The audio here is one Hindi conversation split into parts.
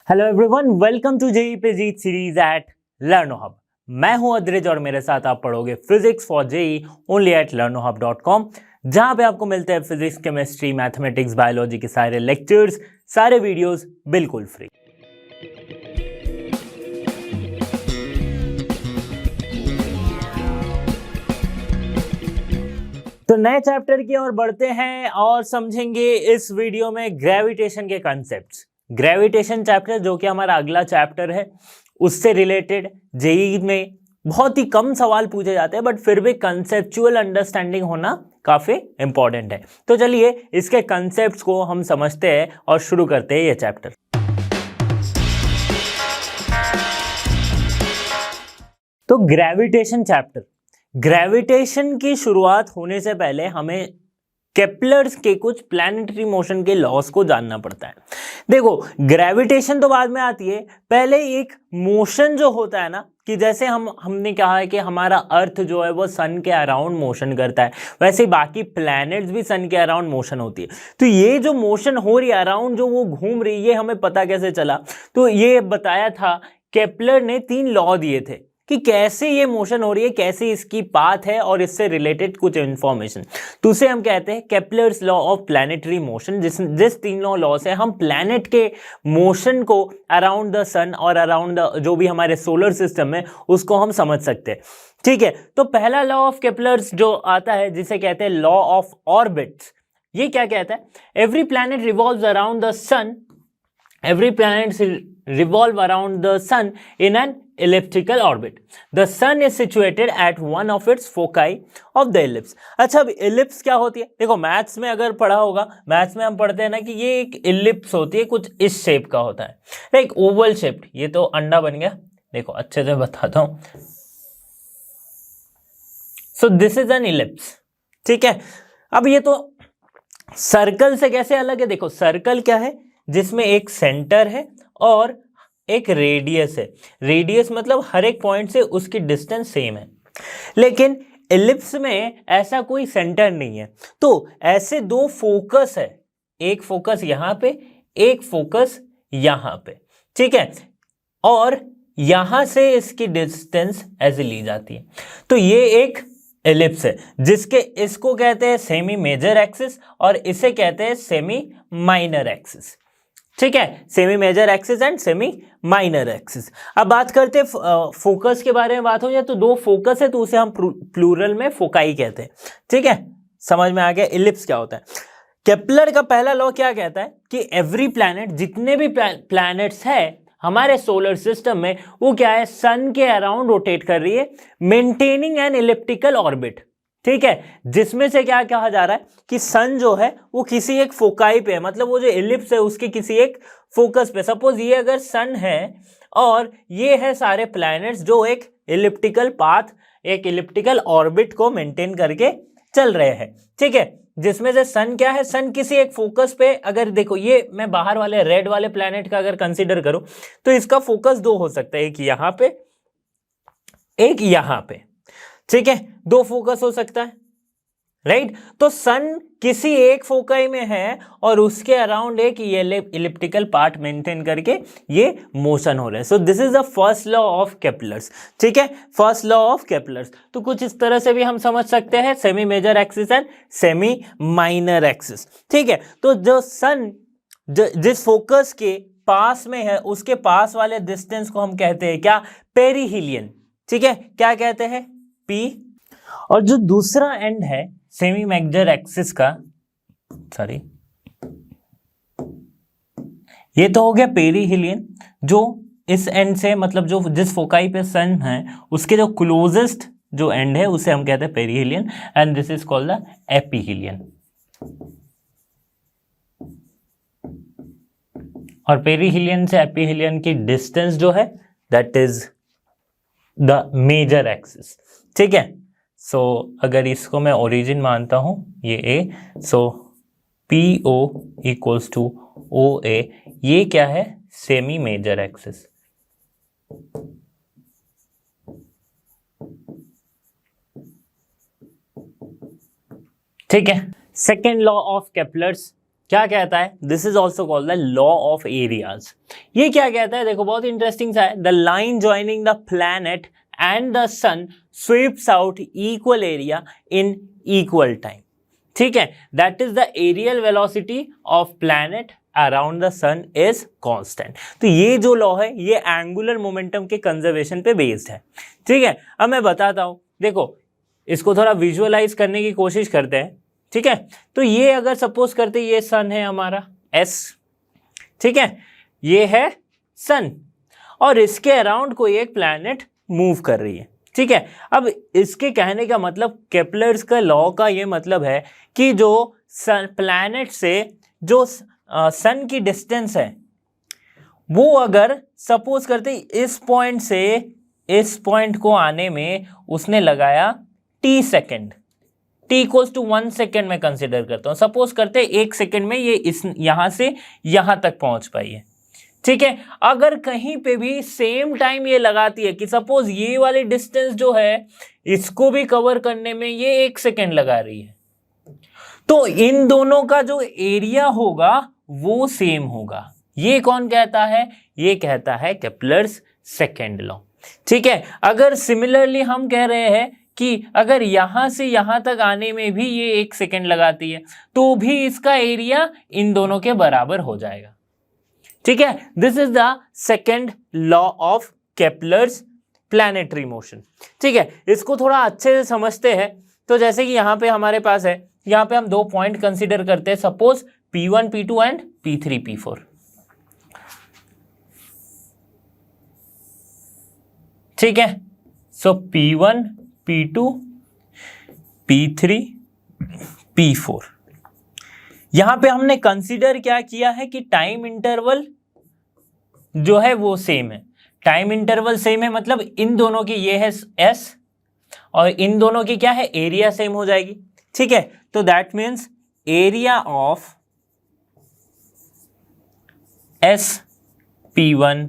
Hello everyone, welcome to JEE पे Jeet series at Learno Hub. मैं हूं अद्रिज और मेरे साथ आप पढ़ोगे physics for JEE only at learnohub.com, जहां पे आपको मिलते हैं फिजिक्स, केमिस्ट्री, मैथमेटिक्स, बायोलॉजी के सारे लेक्चर्स, सारे वीडियोस बिल्कुल फ्री। तो नए चैप्टर की ओर बढ़ते हैं और समझेंगे इस वीडियो में ग्रेविटेशन के कॉन्सेप्ट्स। ग्रेविटेशन चैप्टर जो कि हमारा अगला चैप्टर है, उससे रिलेटेड जेईई में बहुत ही कम सवाल पूछे जाते हैं, बट फिर भी कंसेप्चुअल अंडरस्टैंडिंग होना काफी इंपॉर्टेंट है। तो चलिए इसके कंसेप्ट्स को हम समझते हैं और शुरू करते हैं ये चैप्टर। तो ग्रेविटेशन चैप्टर, ग्रेविटेशन की शुरुआत होने से पहले हमें केपलर्स के कुछ प्लैनेटरी मोशन के लॉस को जानना पड़ता है। देखो, ग्रेविटेशन तो बाद में आती है, पहले एक मोशन जो होता है ना, कि जैसे हमने कहा है कि हमारा अर्थ जो है वो सन के अराउंड मोशन करता है, वैसे ही बाकी प्लैनेट्स भी सन के अराउंड मोशन होती है। तो ये जो मोशन हो रही है अराउंड, जो वो घूम रही है, ये हमें पता कैसे चला? तो ये बताया था, केपलर ने 3 लॉ दिए थे कि कैसे ये मोशन हो रही है, कैसे इसकी पाथ है और इससे रिलेटेड कुछ इंफॉर्मेशन। तो उसे हम कहते हैं Kepler's law of planetary motion. जिस 3 लॉ से हम प्लैनेट के मोशन को अराउंड द सन और अराउंड द जो भी हमारे सोलर सिस्टम है उसको हम समझ सकते हैं। ठीक है, तो पहला लॉ ऑफ केपलर्स जो आता है, जिसे कहते हैं लॉ ऑफ ऑर्बिट्स, ये क्या कहता है? Every planet revolves around the sun, every planet revolve around the sun in an elliptical orbit. The sun is situated at one of its foci of the ellipse. अच्छा, अब इलिप्स क्या होती है? देखो, मैथ्स में अगर पढ़ा होगा, मैथ्स में हम पढ़ते हैं ना कि ये एक इलिप्स होती है, कुछ इस शेप का होता है, लाइक ओवल शेप्ड। ये तो अंडा बन गया, देखो अच्छे से बताता हूं। So this is an ellipse. ठीक है, अब ये तो सर्कल से कैसे अलग है? देखो, सर्कल क्या है? जिसमें एक सेंटर है और एक रेडियस है। रेडियस मतलब हर एक पॉइंट से उसकी डिस्टेंस सेम है, लेकिन एलिप्स में ऐसा कोई सेंटर नहीं है। तो ऐसे 2 फोकस है, एक फोकस यहां पे, एक फोकस यहां पे। ठीक है, और यहां से इसकी डिस्टेंस ऐसे ली जाती है। तो ये एक एलिप्स है, जिसके इसको कहते हैं सेमी मेजर एक्सिस और इसे कहते हैं सेमी माइनर एक्सिस। ठीक है, semi major axis and semi minor axis. अब बात करते हैं फोकस के बारे में। बात हो जाए तो 2 फोकस है, तो उसे हम प्लूरल में फोकाई कहते हैं। ठीक है, समझ में आ गया इलिप्स क्या होता है। केपलर का पहला लॉ क्या कहता है कि एवरी प्लैनेट, जितने भी प्लैनेट्स है हमारे सोलर सिस्टम में, वो क्या है? सन के अराउंड रोटेट कर रही है, मेंटेनिंग एन इलिप्टिकल ऑर्बिट। ठीक है, जिसमें से क्या कहा जा रहा है कि सन जो है वो किसी एक फोकाई पे है, मतलब वो जो एलिप्स है उसके किसी एक फोकस पे। सपोज ये अगर सन है और ये है सारे प्लैनेट्स जो एक इलिप्टिकल पाथ, एक इलिप्टिकल ऑर्बिट को मेंटेन करके चल रहे हैं। ठीक है, जिसमें से सन क्या है? सन किसी एक फोकस पे, अगर देखो ये मैं बाहर वाले रेड वाले प्लैनेट का अगर कंसीडर करूं तो इसका फोकस 2 हो सकता है, एक यहां पे, एक यहां पे। ठीक है, 2 फोकस हो सकता है, राइट? तो सन किसी एक फोकाई में है और उसके अराउंड एक इलिप्टिकल पार्ट मेंटेन करके ये मोशन हो रहा है। So this is the first law of Kepler's. ठीक है, फर्स्ट लॉ ऑफ केपलर्स। तो कुछ इस तरह से भी हम समझ सकते हैं, semi major axis and semi minor axis. ठीक है, तो जो सन जिस फोकस के पास में है, उसके पास वाले डिस्टेंस को हम कहते हैं क्या? पेरीहिलियन। ठीक है, क्या कहते हैं? P। और जो दूसरा एंड है सेमी मेजर एक्सिस का, सॉरी, ये तो हो गया पेरीहिलियन। जो इस एंड से, मतलब जो जिस फोकाई पे सन है उसके जो क्लोजेस्ट जो एंड है उसे हम कहते हैं perihelion, and this is called the aphelion. और पेरीहिलियन से एपीहिलियन की डिस्टेंस जो है that is the major axis. ठीक है, सो अगर इसको मैं ओरिजिन मानता हूं, ये A, so P O equals to O A, ये क्या है? Semi major axis. ठीक है, सेकेंड लॉ ऑफ केपलर्स क्या कहता है, this is also called the law of areas. ये क्या कहता है, देखो बहुत इंटरेस्टिंग सा है, the line joining the planet and the sun sweeps out equal area in equal time. ठीक है, that is the areal velocity of planet around the sun is constant. तो ये जो लॉ है ये एंगुलर मोमेंटम के कंजर्वेशन पे बेस्ड है। ठीक है, अब मैं बताता हूं, देखो इसको थोड़ा विजुअलाइज करने की कोशिश करते हैं। ठीक है, तो ये अगर सपोज करते ये सन है हमारा एस, ठीक है, ये है सन और इसके अराउंड कोई एक प्लैनेट मूव कर रही है। ठीक है, अब इसके कहने का मतलब, केपलर्स का लॉ का ये मतलब है कि जो प्लैनेट से जो सन की डिस्टेंस है वो अगर सपोज करते इस पॉइंट से इस पॉइंट को आने में उसने लगाया t second, t equals to 1 second में कंसिडर करता हूं, सपोज करते 1 सेकेंड में ये इस यहां से यहां तक पहुंच पाई है। ठीक है, अगर कहीं पे भी सेम टाइम ये लगाती है कि सपोज ये वाली डिस्टेंस जो है इसको भी कवर करने में ये 1 सेकेंड लगा रही है, तो इन दोनों का जो एरिया होगा वो सेम होगा। ये कौन कहता है, ये कहता है केपलर्स सेकेंड लॉ। ठीक है, अगर सिमिलरली हम कह रहे हैं कि अगर यहां से यहां तक आने में भी ये 1 सेकेंड लगाती है तो भी इसका एरिया इन दोनों के बराबर हो जाएगा। ठीक है, this is the second law of Kepler's planetary motion. ठीक है, इसको थोड़ा अच्छे से समझते हैं। तो जैसे कि यहां पे हमारे पास है, यहां पे हम 2 पॉइंट कंसीडर करते हैं, suppose P1 P2 and P3 P4। ठीक है, सो P1 P2 P3 P4, यहां पे हमने कंसीडर क्या किया है कि टाइम इंटरवल जो है वो सेम है। टाइम इंटरवल सेम है मतलब इन दोनों की ये है S और इन दोनों की क्या है, एरिया सेम हो जाएगी। ठीक है, तो that means area of S P1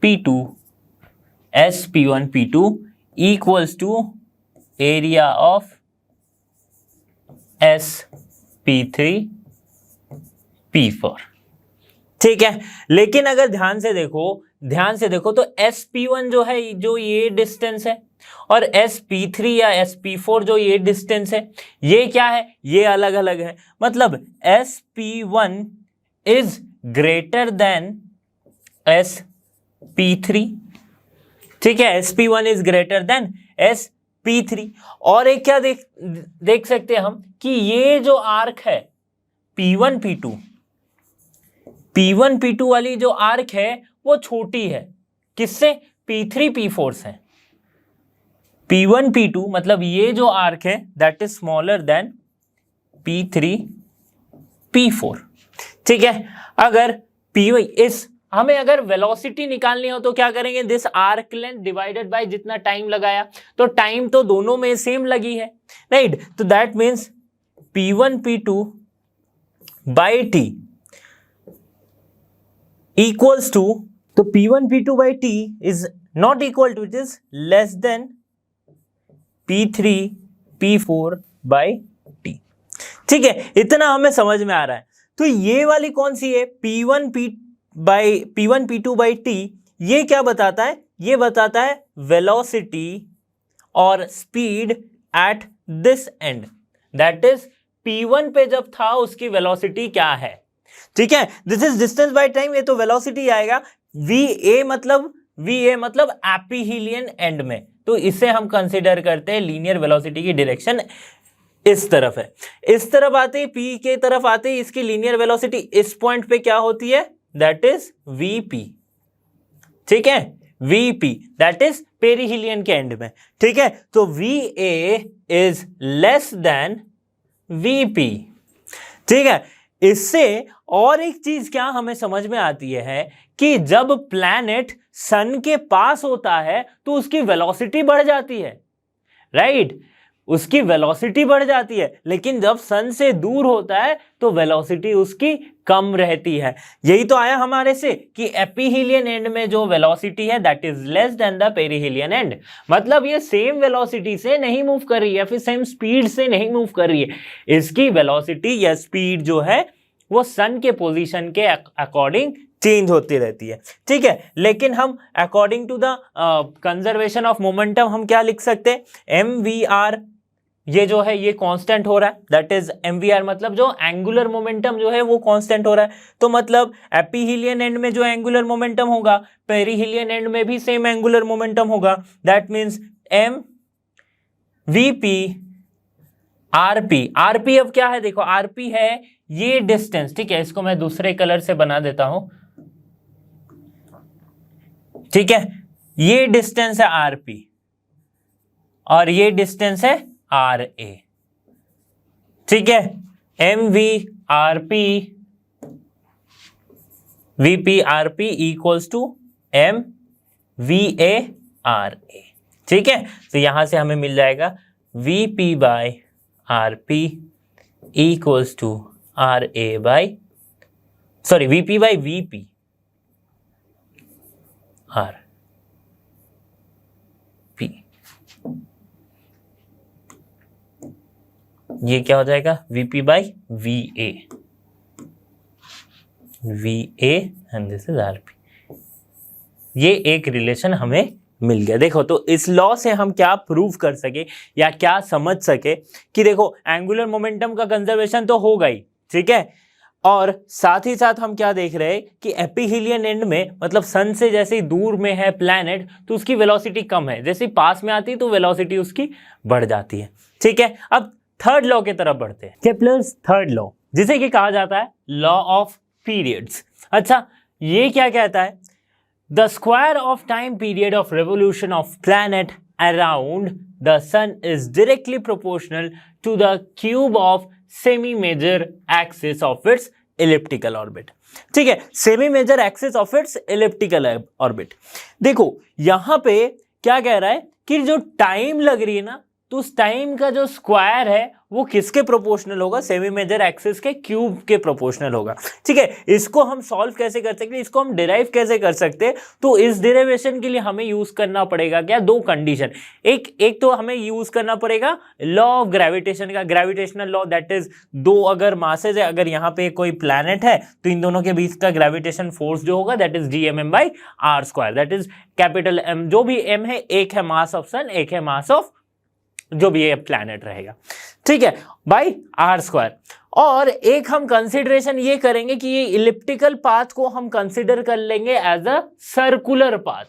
P2 S P1 P2 equals to area of S P3 P4। ठीक है, लेकिन अगर ध्यान से देखो तो SP1 जो है, जो ये डिस्टेंस है, और SP3 या SP4 जो ये डिस्टेंस है, ये क्या है, ये अलग अलग है। मतलब SP1 is greater than SP3। ठीक है, SP1 is greater than SP3। और एक क्या देख सकते हैं हम कि ये जो आर्क है P1 P2 वाली जो आर्क है वो छोटी है, किससे, P3 P4 से। P1 P2 मतलब ये जो आर्क है that is smaller than P3 P4। ठीक है, अगर हमें अगर वेलोसिटी निकालनी हो तो क्या करेंगे, this arc length divided by जितना टाइम लगाया, तो टाइम तो दोनों में सेम लगी है, राइट। तो that means P1 P2 by T equals to, तो P1 P2 by T is not equal to, it is less than P3 P4 by T। ठीक है, इतना हमें समझ में आ रहा है। तो ये वाली कौन सी है, P1 P2 बाई T, ये क्या बताता है, ये बताता है वेलोसिटी और speed at this and, that is P1 पे जब था उसकी वेलोसिटी क्या है। ठीक है, this is distance by time, ये तो वेलोसिटी आएगा। VA मतलब एपिहीलियन एंड में, तो इसे हम कंसीडर करते हैं लीनियर वेलोसिटी की डायरेक्शन इस तरफ है। इस तरफ आते ही P के तरफ आते ही इसकी लीनियर वेलोसिटी इस पॉइंट पे क्या होती है, दैट इज VP। ठीक है, VP दैट इज पेरिहीलियन के एंड में। ठीक है, तो VA is less then VP। ठीक है, इससे और एक चीज क्या हमें समझ में आती है कि जब प्लैनेट सन के पास होता है तो उसकी वेलोसिटी बढ़ जाती है, राइट, उसकी वेलोसिटी बढ़ जाती है, लेकिन जब सन से दूर होता है तो वेलोसिटी उसकी कम रहती है। यही तो आया हमारे से कि एपिहीलियन एंड में जो वेलोसिटी है that is less than the perihelion end, मतलब ये सेम वेलोसिटी से नहीं मूव कर रही है, फिर सेम स्पीड से नहीं मूव कर रही है, इसकी वेलोसिटी या स्पीड जो है वो सन के पोजीशन के अकॉर्डिंग चेंज होती रहती है, ठीक है। लेकिन हम according to the conservation of momentum हम क्या लिख सकते हैं, mvr, ये जो है ये कांस्टेंट हो रहा है, दैट इज mvr, मतलब जो एंगुलर मोमेंटम जो है वो कांस्टेंट हो रहा है। तो मतलब एपीहीलियन एंड में जो एंगुलर मोमेंटम होगा, पेरीहीलियन एंड में भी सेम एंगुलर मोमेंटम होगा। That means m vp rp, rp अब क्या है देखो, rp है ये डिस्टेंस, ठीक है। इसको मैं दूसरे कलर से बना देता हूं, ठीक है। ये डिस्टेंस है rp और ये डिस्टेंस है ra, ठीक है। mv rp vp rp equals to m va ra, ठीक है। तो यहां से हमें मिल जाएगा vp by rp equals to ra by, sorry vp by vp r p, ये क्या हो जाएगा vp by va, va and this is rp। ये एक रिलेशन हमें मिल गया। देखो तो इस लॉ से हम क्या प्रूव कर सके या क्या समझ सके कि देखो एंगुलर मोमेंटम का कंजर्वेशन तो होगा ही, ठीक है। और साथ ही साथ हम क्या देख रहे हैं कि एपीहीलियन एंड में, मतलब सन से जैसे ही दूर में है प्लैनेट तो उसकी वेलोसिटी कम है, जैसे ही पास में आती है तो वेलोसिटी उसकी बढ़ जाती है, ठीक है। अब थर्ड लॉ की तरफ बढ़ते हैं, केप्लर्स थर्ड लॉ, जिसे कि कहा जाता है लॉ ऑफ पीरियड्स। अच्छा, ये क्या कहता है, the square of time period of revolution of planet around the sun is directly proportional to the cube of semi-major axis of its elliptical orbit, ठीक है। Semi major axis of its elliptical orbit. देखो यहां पे क्या कह रहा है कि जो टाइम लग रही है ना, तो उस टाइम का जो स्क्वायर है वो किसके प्रोपोर्शनल होगा, सेमी मेजर एक्सिस के क्यूब के प्रोपोर्शनल होगा, ठीक है। इसको हम सॉल्व कैसे कर सकते हैं, इसको हम डिराइव कैसे कर सकते हैं, तो इस डेरिवेशन के लिए हमें यूज करना पड़ेगा क्या, दो कंडीशन। एक तो हमें यूज करना पड़ेगा लॉ ऑफ ग्रेविटेशन का, ग्रेविटेशनल लॉ, दैट इज दो अगर मासेज है, अगर यहाँ पे कोई प्लैनेट है तो इन दोनों के बीच का ग्रेविटेशन फोर्स जो होगा that is gmm by are square, that is capital M, जो भी M है, एक है मास ऑफ सन, एक है मास ऑफ जो भी ये प्लैनेट रहेगा, ठीक है, बाई आर स्क्वायर। और एक हम कंसिडरेशन ये करेंगे कि ये इलिप्टिकल पाथ को हम कंसिडर कर लेंगे एज अ सर्कुलर पाथ,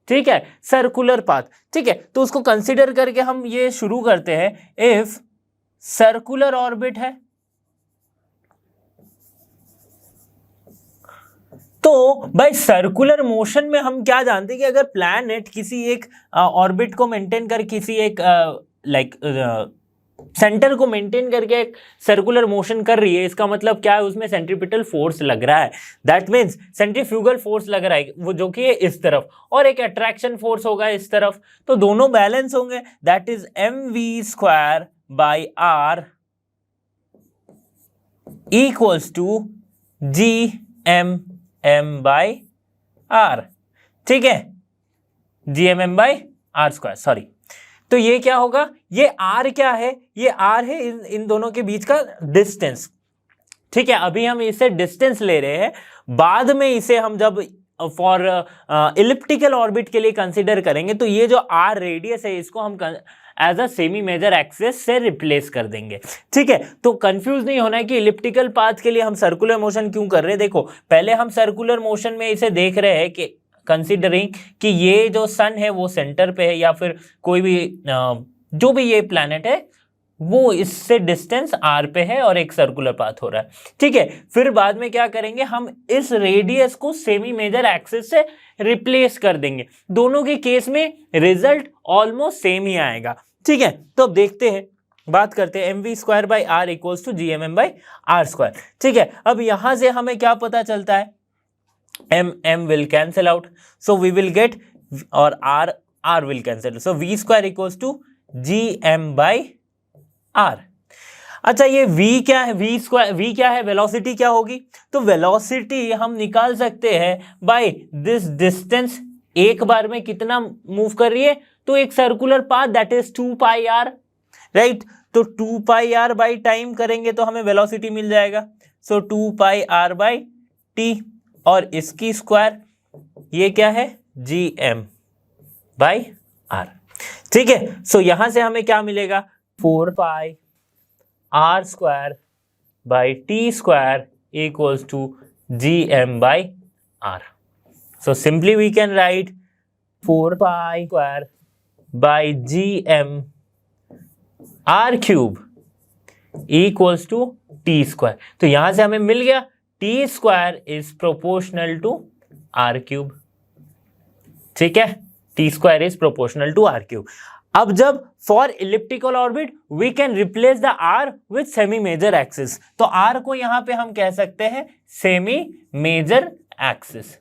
ठीक है, सर्कुलर पाथ, ठीक है। तो उसको कंसिडर करके हम ये शुरू करते हैं, इफ सर्कुलर ऑर्बिट है तो भाई सर्कुलर मोशन में हम क्या जानते हैं कि अगर प्लैनेट किसी एक ऑर्बिट को मेंटेन कर, किसी एक सेंटर को मेंटेन करके एक सर्कुलर मोशन कर रही है, इसका मतलब क्या है, उसमें सेंट्रीपिटल फोर्स लग रहा है, दैट मीन्स सेंट्रीफ्यूगल फोर्स लग रहा है वो, जो कि है इस तरफ, और एक अट्रैक्शन फोर्स होगा इस तरफ, तो दोनों बैलेंस होंगे, that is mv square by r equals to gmm by r, ठीक है, gmm by r square, sorry. तो ये क्या होगा, ये r क्या है, ये r है इन दोनों के बीच का डिस्टेंस, ठीक है। अभी हम इसे डिस्टेंस ले रहे हैं, बाद में इसे हम जब फॉर इलिप्टिकल ऑर्बिट के लिए कंसीडर करेंगे तो ये जो r रेडियस है इसको हम as a semi major axis से रिप्लेस कर देंगे, ठीक है। तो कंफ्यूज नहीं होना है कि इलिप्टिकल पाथ के लिए हम सर्कुलर मोशन क्यों कर रहे हैं। देखो पहले हम सर्कुलर मोशन में इसे देख रहे हैं कि कंसीडरिंग कि ये जो सन है वो सेंटर पे है, या फिर कोई भी जो भी ये प्लैनेट है वो इससे डिस्टेंस r पे है और एक सर्कुलर पाथ हो रहा है, ठीक है। फिर बाद में क्या करेंगे, हम इस रेडियस को सेमी मेजर एक्सिस से रिप्लेस कर देंगे, दोनों के केस में रिजल्ट ऑलमोस्ट सेम ही आएगा, ठीक है। तो अब देखते हैं, बात करते हैं mv square by r equals to gmm by r square, ठीक है। अब यहां से हमें क्या पता चलता है, m will cancel out, so we will get, और r will cancel, so v square equals to gm by r। अच्छा ये v क्या है, v स्क्वायर, v क्या है, वेलोसिटी क्या होगी, तो वेलोसिटी हम निकाल सकते हैं बाय दिस डिस्टेंस, एक बार में कितना मूव कर रही है, तो एक circular path that is 2 pi r, right. तो 2 पाई r बाई टाइम करेंगे तो हमें वेलोसिटी मिल जाएगा, सो 2 पाई आर बाई टी, और इसकी स्क्वायर ये क्या है gm बाई आर। ठीक है, सो यहां से हमें क्या मिलेगा 4 pi R square by T square equals to gm by R. So simply we can write 4 pi square by gm R cube equals to T square. तो यहां से हमें मिल गया T square is proportional to R cube. ठीक है, T square is proportional to R cube. अब जब for elliptical orbit we can replace the R with semi major axis, तो आर को यहां पे हम कह सकते हैं सेमी मेजर एक्सिस।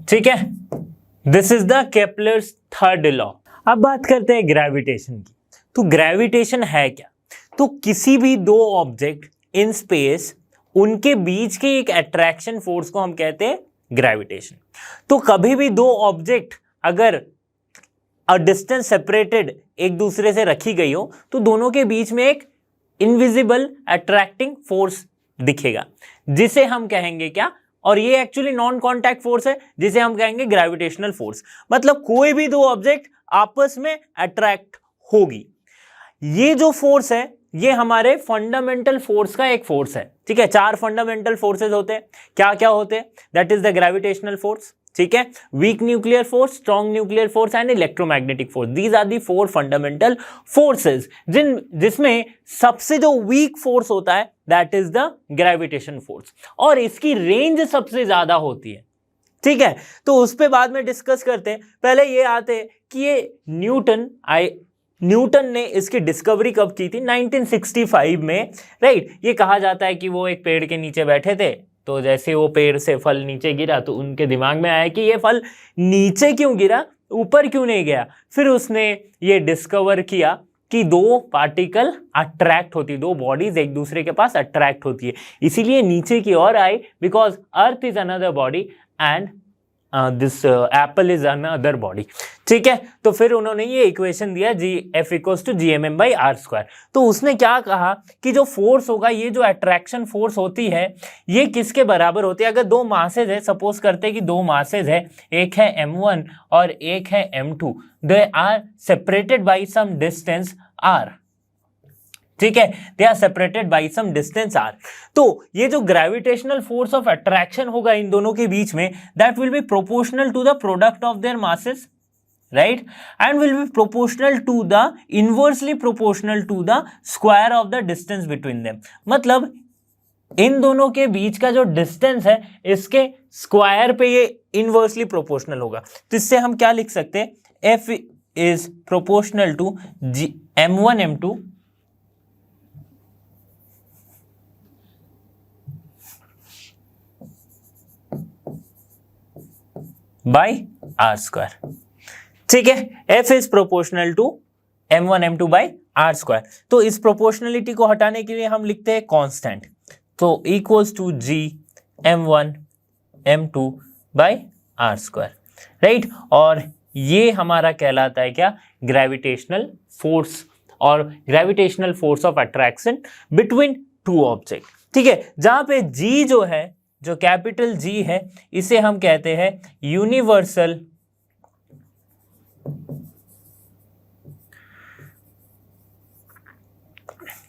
ठीक है, this is the Kepler's third law. अब बात करते हैं ग्रेविटेशन की। तो ग्रेविटेशन है क्या? तो किसी भी दो ऑब्जेक्ट इन स्पेस, उनके बीच की एक अट्रैक्शन फोर्स को हम कहते हैं ग्रेविटेशन। तो कभी भी दो ऑब्जेक्ट अगर अ डिस्टेंस सेपरेटेड एक दूसरे से रखी गई हो, तो दोनों के बीच में एक इनविजिबल अट्रैक्टिंग फोर्स दिखेगा, जिसे हम कहेंगे क्या, और ये एक्चुअली नॉन कॉन्टैक्ट फोर्स है, जिसे हम कहेंगे ग्रेविटेशनल फोर्स। मतलब कोई भी दो ऑब्जेक्ट आपस में अट्रैक्ट होगी। ये जो फोर्स है ये हमारे फंडामेंटल फोर्स का एक फोर्स है। ठीक है, चार फंडामेंटल फोर्सेस होते हैं। क्या क्या होते हैं? That is the gravitational force, ठीक है, weak nuclear force, strong nuclear force and electromagnetic force. These are the four fundamental forces, जिसमें सबसे जो वीक फोर्स होता है that is the gravitation force, और इसकी रेंज सबसे ज्यादा होती है। ठीक है, तो उस पे बाद में डिस्कस करते हैं। पहले ये आते हैं कि ये न्यूटन ने इसकी डिस्कवरी कब की थी? 1965 में, राइट। ये कहा जाता है कि वो एक पेड़ के नीचे बैठे थे, तो जैसे वो पेड़ से फल नीचे गिरा तो उनके दिमाग में आया कि ये फल नीचे क्यों गिरा, ऊपर क्यों नहीं गया। फिर उसने ये डिस्कवर किया कि दो पार्टिकल अट्रैक्ट होती, दो बॉडीज एक दूसरे के पास अट्रैक्ट होती है, इसीलिए नीचे की ओर आई, because earth is another body and this apple is another body. ठीक है, तो फिर उन्होंने ये इक्वेशन दिया F equals to GMM by are square. तो उसने क्या कहा कि जो फोर्स होगा, ये जो अट्रैक्शन फोर्स होती है, ये किसके बराबर होती है? अगर दो मासेज है, सपोज करते हैं कि दो मासेज है, एक है m1 और एक है m2, they are separated by some distance r। ठीक है, they are separated by some distance r। तो ये जो ग्रेविटेशनल फोर्स ऑफ अट्रैक्शन होगा इन दोनों के बीच में, that will be proportional to the product of their masses, right, and will be proportional to the inversely proportional to the square of the distance between them। मतलब इन दोनों के बीच का जो डिस्टेंस है, इसके स्क्वायर पे ये इनवर्सली प्रोपोर्शनल होगा। तो इससे हम क्या लिख सकते हैं? F is proportional to m1 m2 by are square. ठीक है, F is proportional to m1 m2 by are square. तो इस प्रोपोर्शनलिटी को हटाने के लिए हम लिखते हैं कांस्टेंट, तो equals to g m1 m2 by are square, right. और ये हमारा कहलाता है क्या? ग्रेविटेशनल फोर्स, और gravitational force of attraction between two object. ठीक है, जहां पे g जो है, जो कैपिटल G है, इसे हम कहते हैं यूनिवर्सल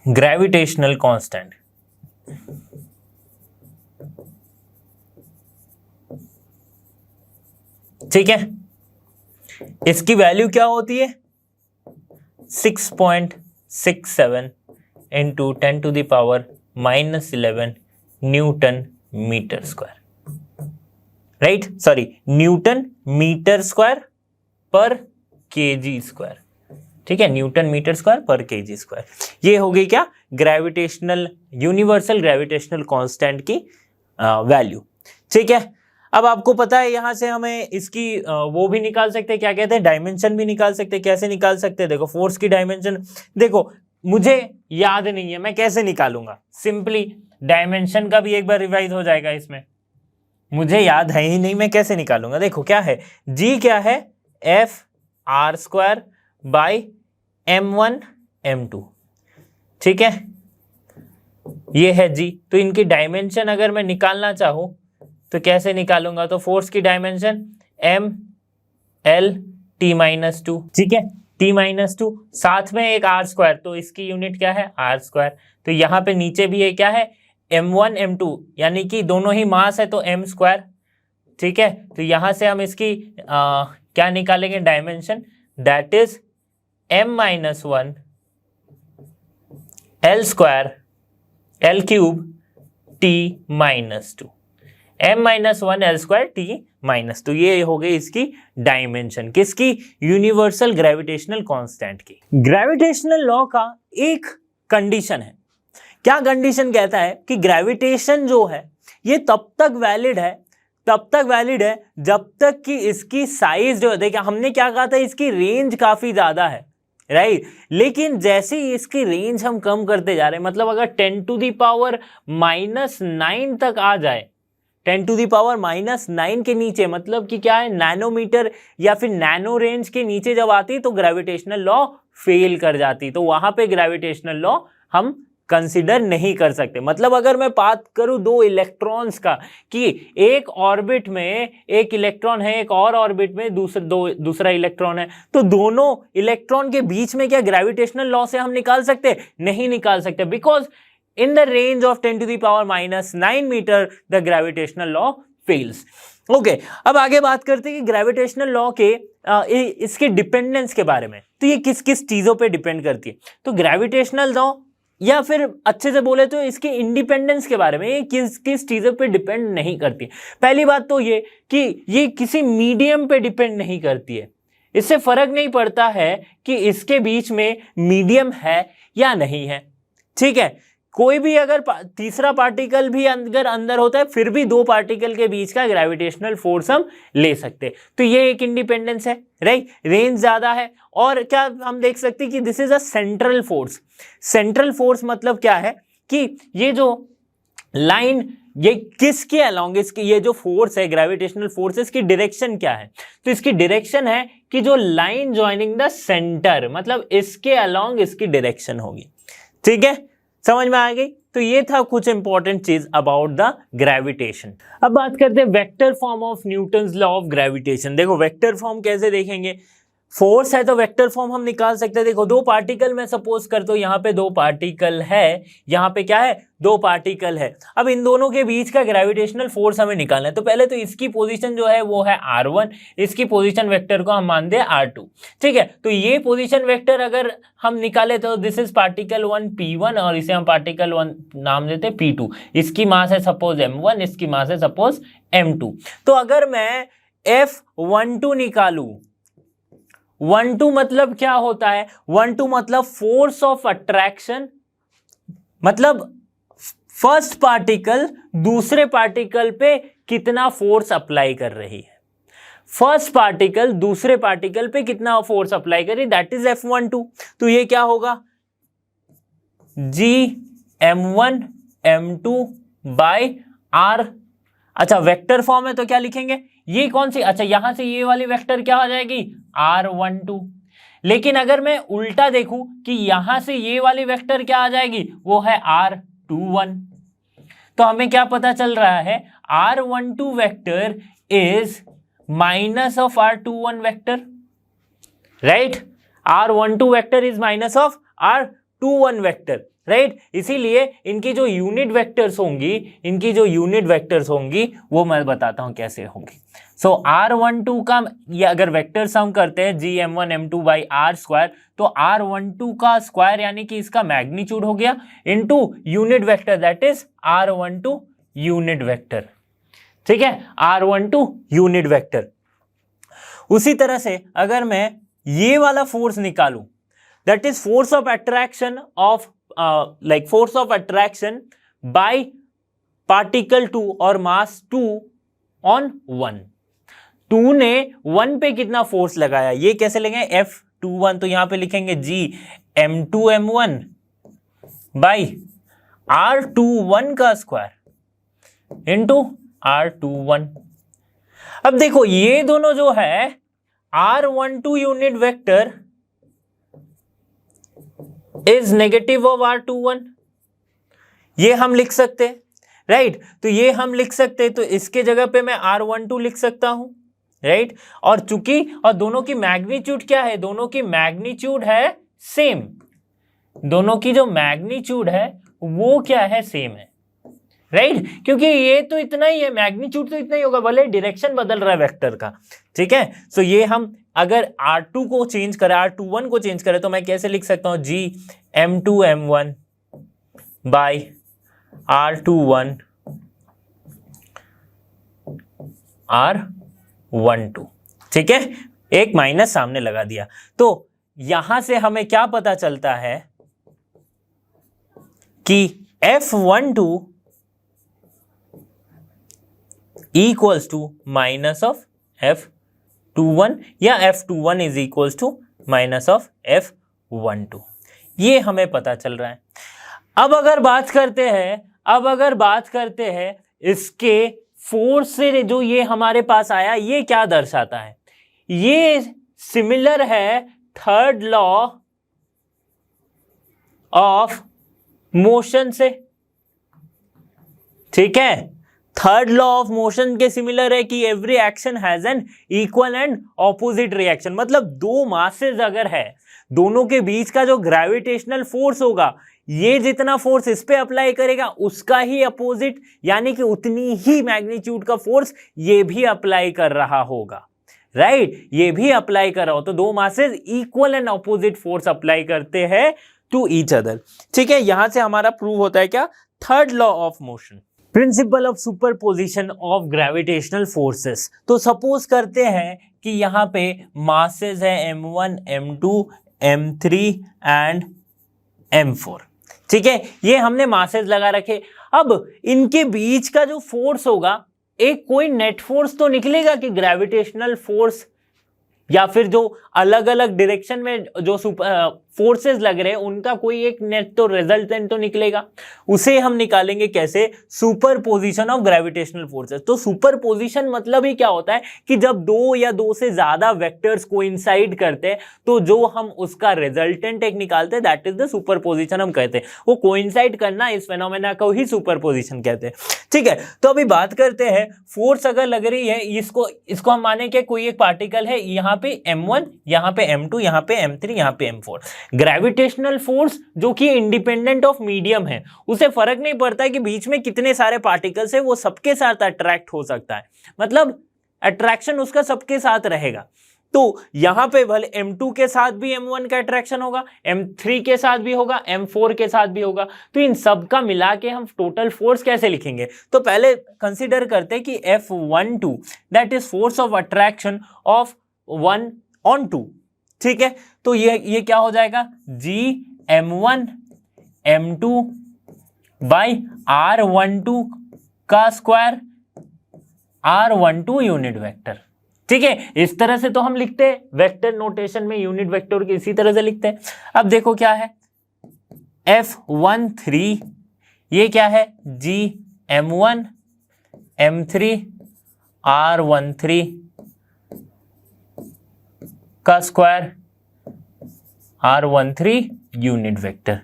ग्रेविटेशनल कांस्टेंट। ठीक है, इसकी वैल्यू क्या होती है? 6.67 into 10 to the power -11 newton metre square, right, sorry, newton metre square per KG square. ठीक है, newton metre square per KG square. ये हो गई क्या? ग्रेविटेशनल, यूनिवर्सल ग्रेविटेशनल कांस्टेंट की वैल्यू। ठीक है, अब आपको पता है यहां से हमें इसकी वो भी निकाल सकते हैं, क्या कहते हैं, डायमेंशन भी निकाल सकते हैं। कैसे निकाल सकते हैं? देखो, फोर्स की डायमेंशन, देखो मुझे याद नहीं है, मैं कैसे निकालूंगा? सिंपली डायमेंशन का भी एक बार रिवाइज हो जाएगा इसमें। मुझे याद है ही नहीं, मैं कैसे निकालूंगा? देखो क्या है, जी क्या है? F R square by m1 m2। ठीक है, ये है जी। तो इनकी डायमेंशन अगर मैं निकालना चाहूं तो कैसे निकालूंगा, तो फोर्स की dimension m l t minus two, ठीक है, t माइनस टू, साथ में एक r स्क्वायर, तो इसकी यूनिट क्या है r स्क्वायर। तो यहाँ पे नीचे भी ये क्या है m1 m2, यानी कि दोनों ही मास है तो m स्क्वायर, ठीक है। तो यहां से हम इसकी क्या निकालेंगे dimension, that is m minus one l square l cube t minus two, m minus one L square t minus two. ये हो गई इसकी डायमेंशन, किसकी, यूनिवर्सल ग्रेविटेशनल कांस्टेंट की। ग्रेविटेशनल लॉ का एक कंडीशन है, क्या कंडीशन कहता है कि ग्रेविटेशन जो है ये तब तक वैलिड है जब तक कि इसकी साइज जो है, देखिए हमने क्या कहा था, इसकी रेंज काफी ज्यादा है, राइट। लेकिन जैसे ही इसकी रेंज हम कम करते जा रहे हैं, मतलब अगर 10 टू दी पावर -9 तक आ जाए, 10 टू दी पावर -9 के नीचे, मतलब कि क्या है, नैनोमीटर या फिर नैनो रेंज के नीचे जब आती तो ग्रेविटेशनल लॉ फेल कर जाती, तो वहां पे ग्रेविटेशनल लॉ हम कंसिडर नहीं कर सकते। मतलब अगर मैं बात करूं दो इलेक्ट्रॉन्स का, कि एक ऑर्बिट में एक इलेक्ट्रॉन है, एक और ऑर्बिट में दूसरा इलेक्ट्रॉन है, तो दोनों इलेक्ट्रॉन के बीच में क्या ग्रेविटेशनल लॉ से हम निकाल सकते, नहीं निकाल सकते, because in the range of 10 to the power -9 meter the gravitational law fails। Okay, अब आगे बात करते हैं कि ग्रेविटेशनल लॉ के इसके डिपेंडेंस के बारे में। तो ये किस किस चीजों पे डिपेंड करती है, तो ग्रेविटेशनल लॉ, या फिर अच्छे से बोले तो इसके इंडिपेंडेंस के बारे में, ये किस किस चीजों पे डिपेंड नहीं करती। पहली बात तो ये कि ये किसी मीडियम पे डिपेंड नहीं करती है, इससे फर्क नहीं पड़ता है कि इसके बीच में मीडियम है या नहीं है, ठीक है। कोई भी अगर तीसरा पार्टिकल भी अगर अंदर होता है, फिर भी दो पार्टिकल के बीच का ग्रेविटेशनल फोर्स हम ले सकते हैं, तो ये एक इंडिपेंडेंस है, राइट। रेंज ज्यादा है, और क्या हम देख सकते हैं कि this is a central force. Central force मतलब क्या है कि ये जो लाइन, ये किसके अलोंग, इसकी ये जो फोर्स है ग्रेविटेशनल फोर्स, इसकी डायरेक्शन क्या है, तो इसकी डायरेक्शन है कि जो लाइन ज्वाइनिंग द सेंटर, मतलब इसके अलोंग इसकी डायरेक्शन होगी, ठीक है, समझ में आ गई। तो ये था कुछ इंपॉर्टेंट चीज अबाउट द ग्रेविटेशन। अब बात करते हैं vector form of Newton's law of gravitation. देखो वेक्टर फॉर्म कैसे देखेंगे, फोर्स है तो वेक्टर फॉर्म हम निकाल सकते हैं। देखो दो पार्टिकल मैं सपोज करता हूं, यहाँ पे दो पार्टिकल है, यहाँ पे क्या है, दो पार्टिकल है। अब इन दोनों के बीच का ग्रेविटेशनल फोर्स हमें निकालना है, तो पहले तो इसकी पोजीशन जो है वो है r1, इसकी पोजीशन वेक्टर को हम मानते हैं r2, ठीक है। तो ये पोजीशन वेक्टर अगर हम निकाले तो दिस इज पार्टिकल 1 p1, और इसे हम पार्टिकल 1 नाम देते हैं p2। इसकी मास है सपोज m1, इसकी मास है सपोज m2। तो अगर मैं F12 निकालू, 1-2 मतलब क्या होता है, 1-2 मतलब फोर्स ऑफ अट्रैक्शन, मतलब फर्स्ट पार्टिकल दूसरे पार्टिकल पे कितना फोर्स अप्लाई कर रही है, फर्स्ट पार्टिकल दूसरे पार्टिकल पे कितना फोर्स अप्लाई कर रही है, दैट इज F12। तो ये क्या होगा, Gm1 m2 बाय r। अच्छा वेक्टर फॉर्म है तो क्या लिखेंगे, ये कौन सी, अच्छा यहां से ये वाली वेक्टर क्या हो जाएगी, r12। लेकिन अगर मैं उल्टा देखूं कि यहां से ये वाली वेक्टर क्या आ जाएगी, वो है r21। तो हमें क्या पता चल रहा है, r12 vector is minus of r21 vector, right. r12 vector is minus of r21 vector, right. इसीलिए इनकी जो यूनिट वेक्टर्स होंगी, वो मैं बताता हूं कैसे होंगी। सो r12 का ये अगर वेक्टर सम करते हैं Gm1 m2 by r square, तो r12 का स्क्वायर यानी कि इसका मैग्नीट्यूड हो गया into unit vector, that is r12 unit vector, ठीक है, r12 यूनिट वेक्टर। उसी तरह से अगर मैं ये वाला फोर्स निकालूं, that is force of attraction of force of attraction by particle 2 और मास 2 ऑन 1। 2 ने 1 पे कितना फोर्स लगाया, ये कैसे लगाए, F21। तो यहां पे लिखेंगे Gm2m1 बाय r21 का स्क्वायर इनटू r21। अब देखो ये दोनों जो है r12 unit vector is negative of R21, ये हम लिख सकते हैं, राइट। तो ये हम लिख सकते हैं, तो इसके जगह पे मैं R12 लिख सकता हूं, राइट। और चूंकि और दोनों की मैग्नीट्यूड क्या है, दोनों की मैग्नीट्यूड है सेम, दोनों की जो मैग्नीट्यूड है वो क्या है, सेम है, राइट। क्योंकि ये तो इतना ही है, मैग्नीट्यूड तो इतना ही होगा, भले डायरेक्शन बदल रहा है वेक्टर का, ठीक है। सो ये हम अगर R2 को चेंज करें, R21 को चेंज करें, तो मैं कैसे लिख सकता हूं, G M2 M1 by R21 R12, ठीक है। एक माइनस सामने लगा दिया, तो यहां से हमें क्या पता चलता है कि F12 equals to minus of F21 या F21 is equals to minus of F12, ये हमें पता चल रहा है। अब अगर बात करते हैं इसके फोर्स से, जो ये हमारे पास आया, ये क्या दर्शाता है, ये सिमिलर है थर्ड लॉ ऑफ मोशन से, ठीक है। थर्ड लॉ ऑफ मोशन के सिमिलर है कि every action has an equal and opposite reaction, मतलब दो मासेस अगर है, दोनों के बीच का जो ग्रेविटेशनल फोर्स होगा, ये जितना फोर्स इस पे अप्लाई करेगा उसका ही अपोजिट, यानी कि उतनी ही मैग्नीट्यूड का फोर्स ये भी अप्लाई कर रहा होगा, राइट। ये भी अप्लाई कर रहा हो, तो दो masses equal and opposite force apply करते हैं टू ईच अदर, ठीक है। यहां से हमारा प्रूव होता है क्या, third law of motion, principle of superposition of gravitational forces. तो सपोज करते हैं कि यहां पे मासेस है M1 M2 M3 and M4, ठीक है। ये हमने मासेस लगा रखे। अब इनके बीच का जो फोर्स होगा, एक कोई नेट फोर्स तो निकलेगा कि ग्रेविटेशनल फोर्स, या फिर जो अलग अलग डायरेक्शन में जो फोर्सेस लग रहे हैं उनका कोई एक नेट तो रिजल्टेंट तो निकलेगा। उसे हम निकालेंगे कैसे, सुपरपोजिशन ऑफ ग्रेविटेशनल फोर्सेस। तो सुपरपोजिशन मतलब ही क्या होता है कि जब दो या दो से ज्यादा वेक्टर्स कोइंसाइड करते हैं, तो जो हम उसका रिजल्टेंट एक निकालते हैं, दैट इज द सुपरपोजिशन हम कहते हैं। वो कोइंसाइड करना, इस फेनोमेना को ही सुपरपोजिशन कहते हैं, ठीक है। तो अभी बात करते हैं, फोर्स अगर लग रही है, इसको हम माने कि कोई एक पार्टिकल है, यहाँ पे M1, यहाँ पे M2, यहाँ पे M3, यहाँ पे M4। ग्रेविटेशनल फोर्स जो कि इंडिपेंडेंट ऑफ मीडियम है, उसे फर्क नहीं पड़ता कि बीच में कितने सारे पार्टिकल्स है, वो सबके साथ अट्रैक्ट हो सकता है, मतलब अट्रैक्शन उसका सबके साथ रहेगा। तो यहां पे भले M2 के साथ भी M1 का अट्रैक्शन होगा, M3 के साथ भी होगा, M4 के साथ भी होगा। तो इन सब का मिला के हम टोटल फोर्स कैसे लिखेंगे, तो पहले कंसीडर करते हैं कि F12 that is force of attraction of 1 on 2, ठीक है। तो ये क्या हो जाएगा, G M1 M2 by R12 का स्क्वायर, R12 यूनिट वेक्टर, ठीक है। इस तरह से तो हम लिखते हैं वेक्टर नोटेशन में, यूनिट वेक्टर की इसी तरह से लिखते हैं। अब देखो क्या है, F13 ये क्या है, G M1 M3 R13 का square, R13 unit vector.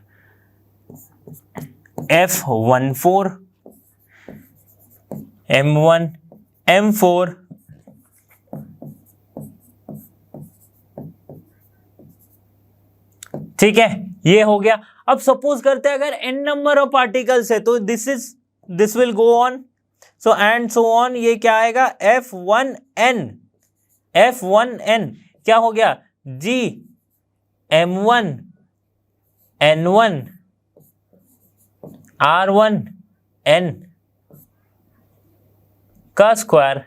F14 M1 M4 ठीक है, ये हो गया। अब सपोज करते हैं अगर n नंबर ऑफ पार्टिकल्स है, तो this will go on, so and so on. ये क्या आएगा, F1n क्या हो गया, G M1 N1 R1n का स्क्वायर,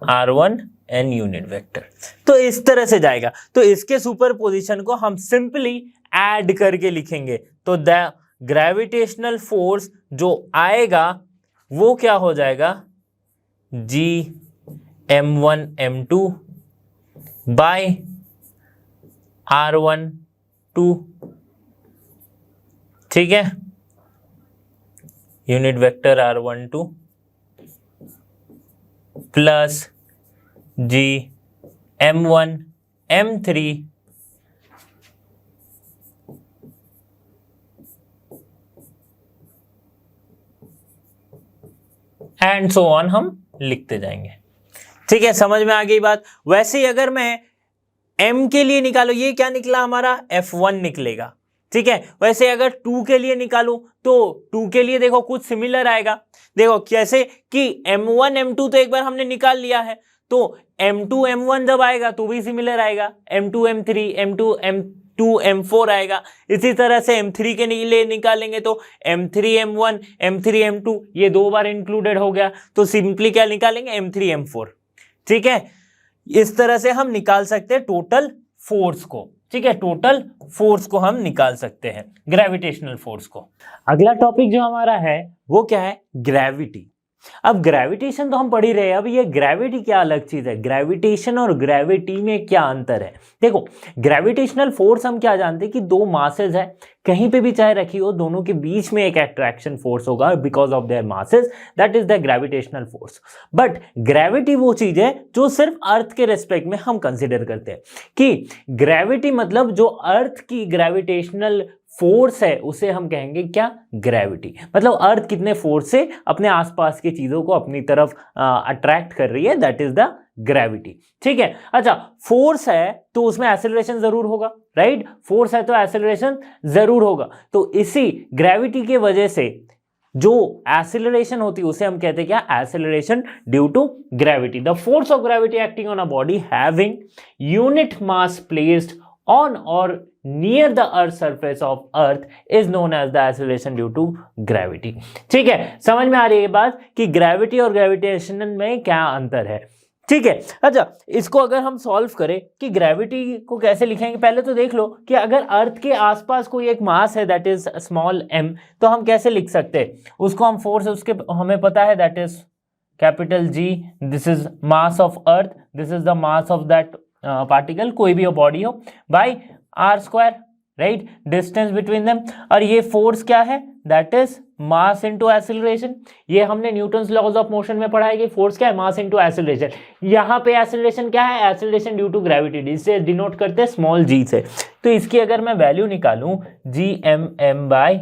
R1n यूनिट वेक्टर। तो इस तरह से जाएगा। तो इसके सुपरपोजिशन को हम सिंपली ऐड करके लिखेंगे, तो द ग्रेविटेशनल फोर्स जो आएगा वो क्या हो जाएगा, G M1 M2 bye R12, ठीक है, unit vector R12 plus G M1 M3 and so on हम लिखते जाएंगे। ठीक है, समझ में आ गई बात। वैसे ही अगर मैं m के लिए निकालो, ये क्या निकला हमारा F1 निकलेगा। ठीक है, वैसे अगर 2 के लिए निकालूं तो 2 के लिए देखो कुछ सिमिलर आएगा। देखो कैसे कि m1 m2 तो एक बार हमने निकाल लिया है, तो m2 m1 जब आएगा तो भी सिमिलर आएगा, m2 m3 m2 m2 m4 आएगा। इसी तरह से m3 के लिए निकालेंगे तो m3 m1 m3 m2 ये 2 बार इंक्लूडेड हो गया, तो सिंपली क्या निकालेंगे m3 m4। ठीक है, इस तरह से हम निकाल सकते हैं टोटल फोर्स को। ठीक है, टोटल फोर्स को हम निकाल सकते हैं, ग्रेविटेशनल फोर्स को। अगला टॉपिक जो हमारा है वो क्या है, ग्रेविटी। अब ग्रेविटेशन तो हम पढ़ ही रहे हैं, अब ये ग्रेविटी क्या अलग चीज है, ग्रेविटेशन और ग्रेविटी में क्या अंतर है। देखो ग्रेविटेशनल फोर्स हम क्या जानते हैं कि 2 मासेस है, कहीं पे भी चाहे रखी हो, दोनों के बीच में एक अट्रैक्शन फोर्स होगा because of their masses, that is the gravitational force. But gravity वो चीज है जो सिर्फ अर्थ के रेस्पेक्ट में हम कंसिडर करते हैं कि ग्रेविटी मतलब जो अर्थ की ग्रेविटेशनल फोर्स है उसे हम कहेंगे क्या, ग्रेविटी। मतलब अर्थ कितने फोर्स से अपने आसपास की चीजों को अपनी तरफ अट्रैक्ट कर रही है, दैट इज द ग्रेविटी। ठीक है, अच्छा फोर्स है तो उसमें एक्सेलरेशन जरूर होगा, राइट। फोर्स है तो एक्सेलरेशन जरूर होगा, तो इसी ग्रेविटी के वजह से जो एक्सेलरेशन होती है उसे हम कहते हैं क्या, acceleration due to gravity. The force of gravity acting on a body having unit mass placed on or near the earth surface of earth is known as the acceleration due to gravity। ठीक है, समझ में आ रही है बात कि ग्रेविटी और ग्रेविटेशन में क्या अंतर है। ठीक है, अच्छा इसको अगर हम सॉल्व करें कि ग्रेविटी को कैसे लिखेंगे, पहले तो देख लो कि अगर अर्थ के आसपास कोई एक मास है दैट इज स्मॉल m, तो हम कैसे लिख सकते हैं उसको, हम फोर्स उसके हमें पता है that is capital G, this is mass of earth, this is the mass of that particle, कोई भी बॉडी हो, by are square, right, distance between them. और ये फोर्स क्या है, that is mass into acceleration. ये हमने न्यूटन्स लॉज ऑफ मोशन में पढ़ा है कि फोर्स क्या है, मास इनटू एक्सेलरेशन। यहाँ पे एक्सेलरेशन क्या है, एक्सेलरेशन ड्यू टू ग्रेविटी, जिससे डिनोट करते हैं स्मॉल g से। तो इसकी अगर मैं वैल्यू निकालूं gmm बाई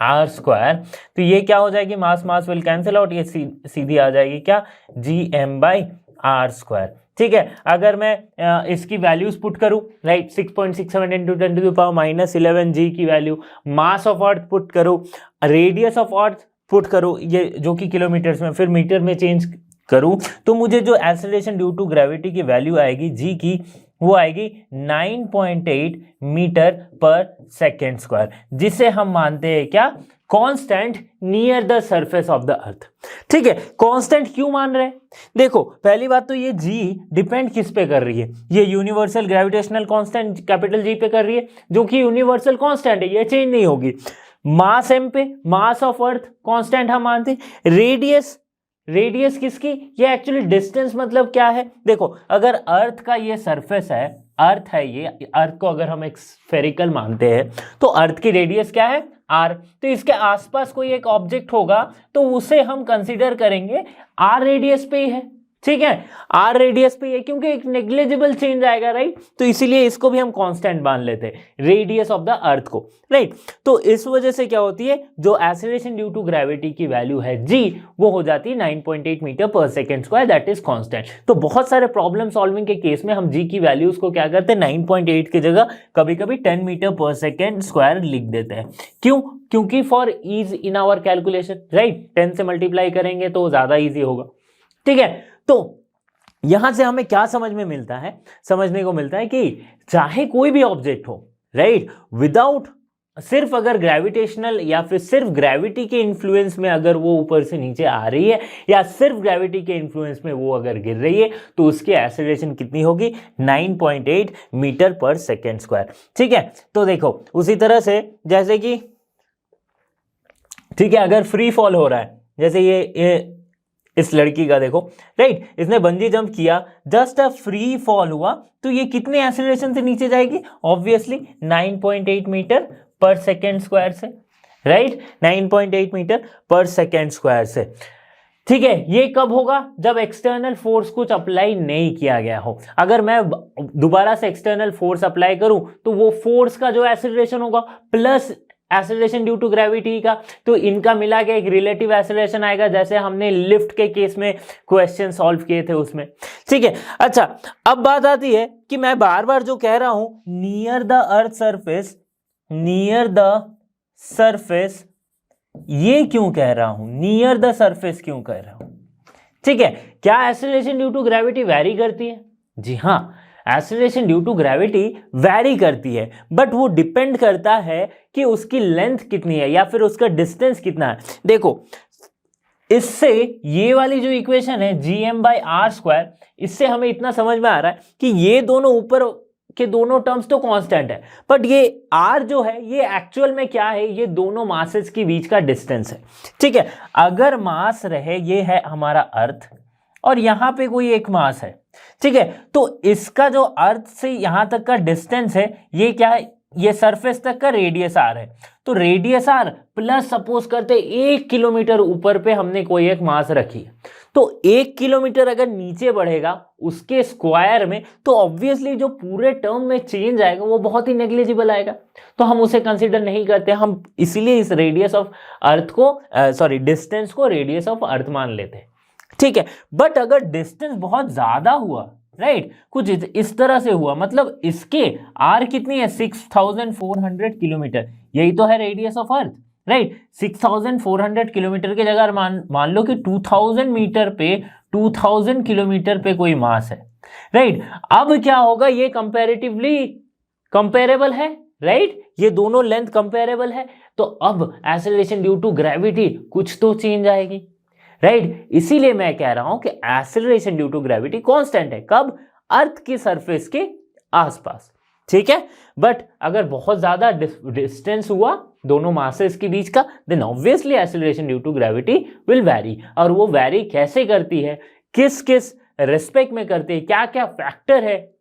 आर स्क्वायर, तो ये क्या हो जाएगी, मास मास विल कैंसिल आउट, ये सीधी आ जाएगी क्या, gm बाई आर स्क्वायर। ठीक है, अगर मैं इसकी वैल्यूज पुट करूं, right, 6.67 into 10 to the power minus 11 G की value, mass of earth put करूं, रेडियस ऑफ अर्थ पुट करूं, ये जो कि किलोमीटर्स में, फिर मीटर में चेंज करूं, तो मुझे जो एक्सेलरेशन ड्यू टू ग्रेविटी की वैल्यू आएगी जी की, वो आएगी 9.8 मीटर पर सेकेंड स्क्वायर, जिसे हम मानते हैं क्या, constant near the surface of the अर्थ। ठीक है, कांस्टेंट क्यों मान रहे हैं, देखो पहली बात तो ये g डिपेंड किस पे कर रही है, ये universal gravitational constant capital G पे कर रही है, जो कि यूनिवर्सल कांस्टेंट है, ये चेंज नहीं होगी। मास m पे, मास ऑफ अर्थ कांस्टेंट हम मानते हैं। रेडियस किसकी, ये एक्चुअली डिस्टेंस मतलब क्या है, देखो अगर अर्थ का ये सरफेस है, अर्थ है ये, अर्थ को अगर हम एक स्फेरिकल मानते हैं तो अर्थ की रेडियस क्या है, r, तो इसके आसपास कोई एक ऑब्जेक्ट होगा तो उसे हम कंसीडर करेंगे r रेडियस पे ही है। ठीक है, r रेडियस पे है क्योंकि एक नेग्लिजिबल चेंज आएगा, राइट, तो इसीलिए इसको भी हम कांस्टेंट मान लेते हैं, रेडियस ऑफ द अर्थ को, राइट। तो इस वजह से क्या होती है, जो एक्सेलरेशन ड्यू टू ग्रेविटी की वैल्यू है g, वो हो जाती है 9.8 metre per second square, that is constant. तो बहुत सारे प्रॉब्लम सॉल्विंग के केस में हम g की वैल्यूज को क्या करते हैं, 9.8 की जगह कभी कभी 10 मीटर पर सेकेंड स्क्वायर लिख देते हैं। क्यों, क्योंकि for ease in our calculation, right, 10 से मल्टीप्लाई करेंगे तो ज्यादा ईजी होगा। ठीक है, तो यहां से हमें क्या समझ में मिलता है, समझने को मिलता है कि चाहे कोई भी ऑब्जेक्ट हो, राइट, विदाउट सिर्फ अगर ग्रेविटेशनल या फिर सिर्फ ग्रेविटी के इन्फ्लुएंस में अगर वो ऊपर से नीचे आ रही है, या सिर्फ ग्रेविटी के इन्फ्लुएंस में वो अगर गिर रही है, तो उसकी एक्सेलरेशन कितनी होगी, 9.8 मीटर पर सेकेंड स्क्वायर। ठीक है, तो देखो उसी तरह से जैसे कि, ठीक है, अगर फ्री फॉल हो रहा है, जैसे ये इस लड़की का देखो, राइट, इसने बंजी जंप किया, जस्ट अ फ्री फॉल हुआ, तो ये कितने एक्सेलरेशन से नीचे जाएगी, obviously 9.8 metre per second square से, right, 9.8 metre per second square से। ठीक है, ये कब होगा, जब एक्सटर्नल फोर्स कुछ अप्लाई नहीं किया गया हो। अगर मैं दोबारा से एक्सटर्नल फोर्स अप्लाई करूं तो वो फोर्स का जो एक्सेलरेशन होगा plus acceleration due to gravity का, तो इनका मिला के एक रिलेटिव एक्सेलरेशन आएगा, जैसे हमने लिफ्ट के केस में क्वेश्चन सॉल्व किए थे उसमें। ठीक है, अच्छा अब बात आती है कि मैं बार बार जो कह रहा हूं near the earth surface, near the surface, ये क्यों कह रहा हूं, नियर द सरफेस क्यों कह रहा हूं? ठीक है, क्या acceleration due to gravity vary करती है? जी हाँ, acceleration due to gravity vary करती है, बट वो डिपेंड करता है कि उसकी लेंथ कितनी है या फिर उसका डिस्टेंस कितना है। देखो इससे ये वाली जो इक्वेशन है gm/r², इससे हमें इतना समझ में आ रहा है कि ये दोनों ऊपर के दोनों टर्म्स तो कांस्टेंट है, बट ये r जो है ये एक्चुअल में क्या है, ये दोनों मासेस के बीच का डिस्टेंस है। ठीक है, अगर मास रहे, ये है हमारा अर्थ और यहां पे कोई एक मास है, ठीक है, तो इसका जो अर्थ से यहां तक का डिस्टेंस है ये क्या है, ये सरफेस तक का रेडियस आर है। तो रेडियस आर प्लस सपोज करते 1 किलोमीटर ऊपर पे हमने कोई एक मास रखी, तो 1 किलोमीटर अगर नीचे बढ़ेगा उसके स्क्वायर में, तो ऑब्वियसली जो पूरे टर्म में चेंज आएगा वो बहुत ही नेग्लिजिबल आएगा, तो हम उसे कंसीडर नहीं करते, हम इसीलिए इस रेडियस ऑफ अर्थ को डिस्टेंस को रेडियस ऑफ अर्थ मान लेते हैं। ठीक है, बट अगर डिस्टेंस बहुत ज्यादा हुआ, राइट, कुछ इस तरह से हुआ, मतलब इसके आर कितनी है 6400 किलोमीटर, यही तो है radius of earth, right. 6400 kilometre की जगह मान लो कि 2000 मीटर पे 2000 किलोमीटर पे कोई मास है, राइट। अब क्या होगा, ये कंपैरेटिवली कंपेरेबल है, राइट, ये दोनों लेंथ कंपेरेबल है, तो अब एक्सेलरेशन ड्यू टू ग्रेविटी कुछ तो चेंज आएगी, राइट। इसीलिए मैं कह रहा हूं कि acceleration due to gravity constant है, कब, अर्थ की सरफेस के आसपास, ठीक है। बट अगर बहुत ज्यादा डिस्टेंस हुआ दोनों मासेस के बीच का, then obviously acceleration due to gravity will vary, और वो वैरी कैसे करती है, किस किस रेस्पेक्ट में करती है, क्या क्या फैक्टर है,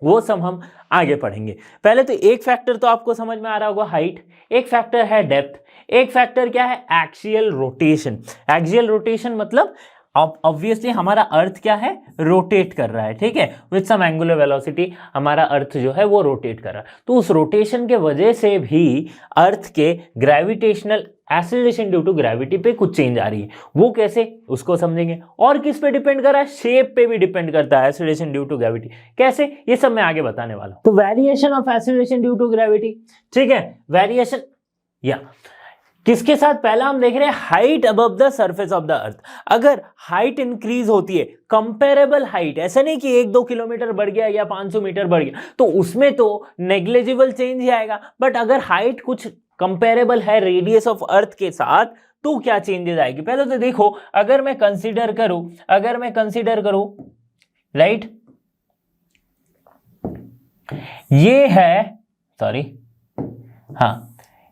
वो सब हम आगे पढ़ेंगे। पहले तो एक फैक्टर तो आपको समझ में आ रहा होगा, हाइट, एक फैक्टर है डेप्थ, एक फैक्टर क्या है, एक्सियल रोटेशन। एक्सियल रोटेशन मतलब ऑब्वियसली हमारा अर्थ क्या है, रोटेट कर रहा है, ठीक है, विद सम एंगुलर वेलोसिटी हमारा अर्थ जो है वो रोटेट कर रहा है, तो उस रोटेशन के वजह से भी अर्थ के gravitational acceleration due to gravity पे कुछ चेंज आ रही है, वो कैसे, उसको समझेंगे। और किस पे डिपेंड कर रहा है, शेप पे भी डिपेंड करता है एक्सेलरेशन ड्यू टू ग्रेविटी, कैसे, ये सब मैं आगे बताने वाला हूं। तो variation of acceleration due to gravity, ठीक है, वेरिएशन या किसके साथ, पहला हम देख रहे हैं height above the surface of the अर्थ। अगर हाइट इंक्रीज होती है, कंपेरेबल हाइट, ऐसा नहीं कि 1-2 किलोमीटर बढ़ गया या 500 मीटर बढ़ गया, तो उसमें तो नेग्लिजिबल चेंज ही आएगा, बट अगर हाइट कुछ कंपेरेबल है रेडियस ऑफ अर्थ के साथ, तो क्या चेंजेस आएगी। पहले तो देखो, अगर मैं कंसीडर करूं, राइट, ये है,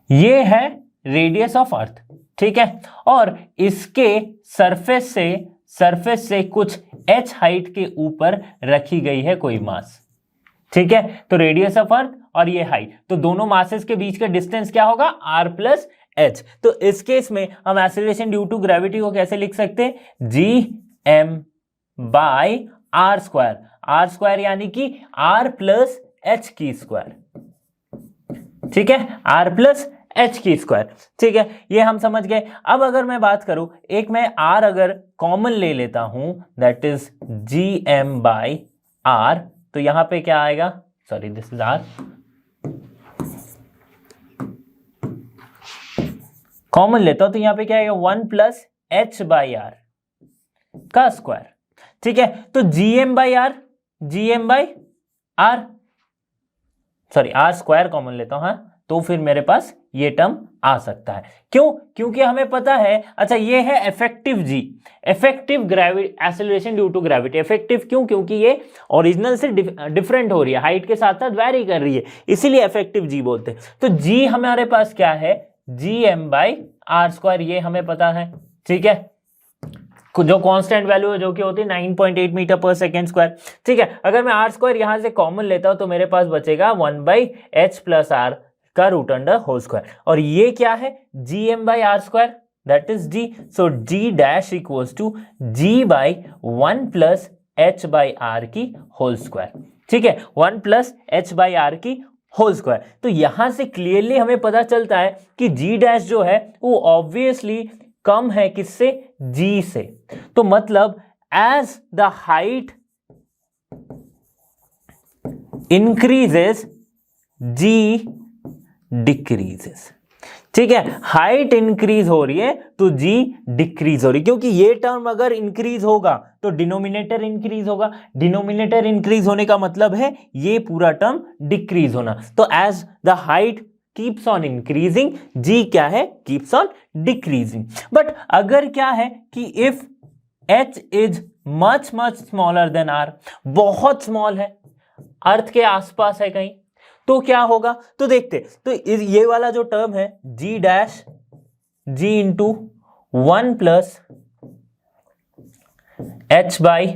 ये है रेडियस ऑफ अर्थ, ठीक है, और इसके सरफेस से कुछ h हाइट के ऊपर रखी गई है कोई मास, ठीक है, तो रेडियस ऑफ अर्थ और ये हाइट, तो दोनों मासेस के बीच का डिस्टेंस क्या होगा, r प्लस h। तो इस केस में हम एक्सेलरेशन ड्यू टू ग्रेविटी को कैसे लिख सकते हैं, gm/r², यानी कि r प्लस h की स्क्वायर, ठीक है, r प्लस h की स्क्वायर, ठीक है, ये हम समझ गए। अब अगर मैं बात करूं, एक मैं r अगर कॉमन ले लेता हूं, दैट इज gm/r, तो यहां पे क्या आएगा, दिस इज r, कॉमन लेता हूं तो यहां पे क्या आएगा, 1 प्लस h/r का स्क्वायर, ठीक है। तो gm/r r स्क्वायर कॉमन लेता हूं, हाँ, तो फिर मेरे पास ये टर्म आ सकता है, क्यों, क्योंकि हमें पता है, अच्छा ये है effective g, effective acceleration due to gravity. Effective क्यों, क्योंकि ये ओरिजिनल से डिफरेंट हो रही है, हाइट के साथ साथ वेरी कर रही है, इसीलिए इफेक्टिव जी बोलते हैं। तो जी हमारे पास क्या है, gm/r², ये हमें पता है, ठीक है, जो कांस्टेंट वैल्यू है, जो कि होती है 9.8 मीटर पर सेकेंड स्क्वायर, ठीक है। अगर मैं r² यहां से कॉमन लेता हूं तो मेरे पास बचेगा 1/h प्लस r का रूट अंडर होल स्क्वायर, और ये क्या है, gm/r², that is d, so d dash equals to g/1 plus h/r की होल स्क्वायर, ठीक है, 1 प्लस h/r की होल स्क्वायर। तो यहां से क्लियरली हमें पता चलता है कि जी डैश जो है वो ऑब्वियसली कम है किससे, जी से। तो मतलब as the height increases g decreases. ठीक है, हाइट इंक्रीज हो रही है तो जी डिक्रीज हो रही है, क्योंकि ये टर्म अगर इंक्रीज होगा तो डिनोमिनेटर इंक्रीज होगा, डिनोमिनेटर इंक्रीज होने का मतलब है ये पूरा टर्म डिक्रीज होना। तो as the height keeps on increasing, G क्या है, कीप्स ऑन डिक्रीजिंग। बट अगर क्या है कि if h is much much smaller than r, बहुत स्मॉल है, अर्थ के आसपास है कहीं, तो क्या होगा, तो देखते। तो ये वाला जो टर्म है G dash G into 1 plus H by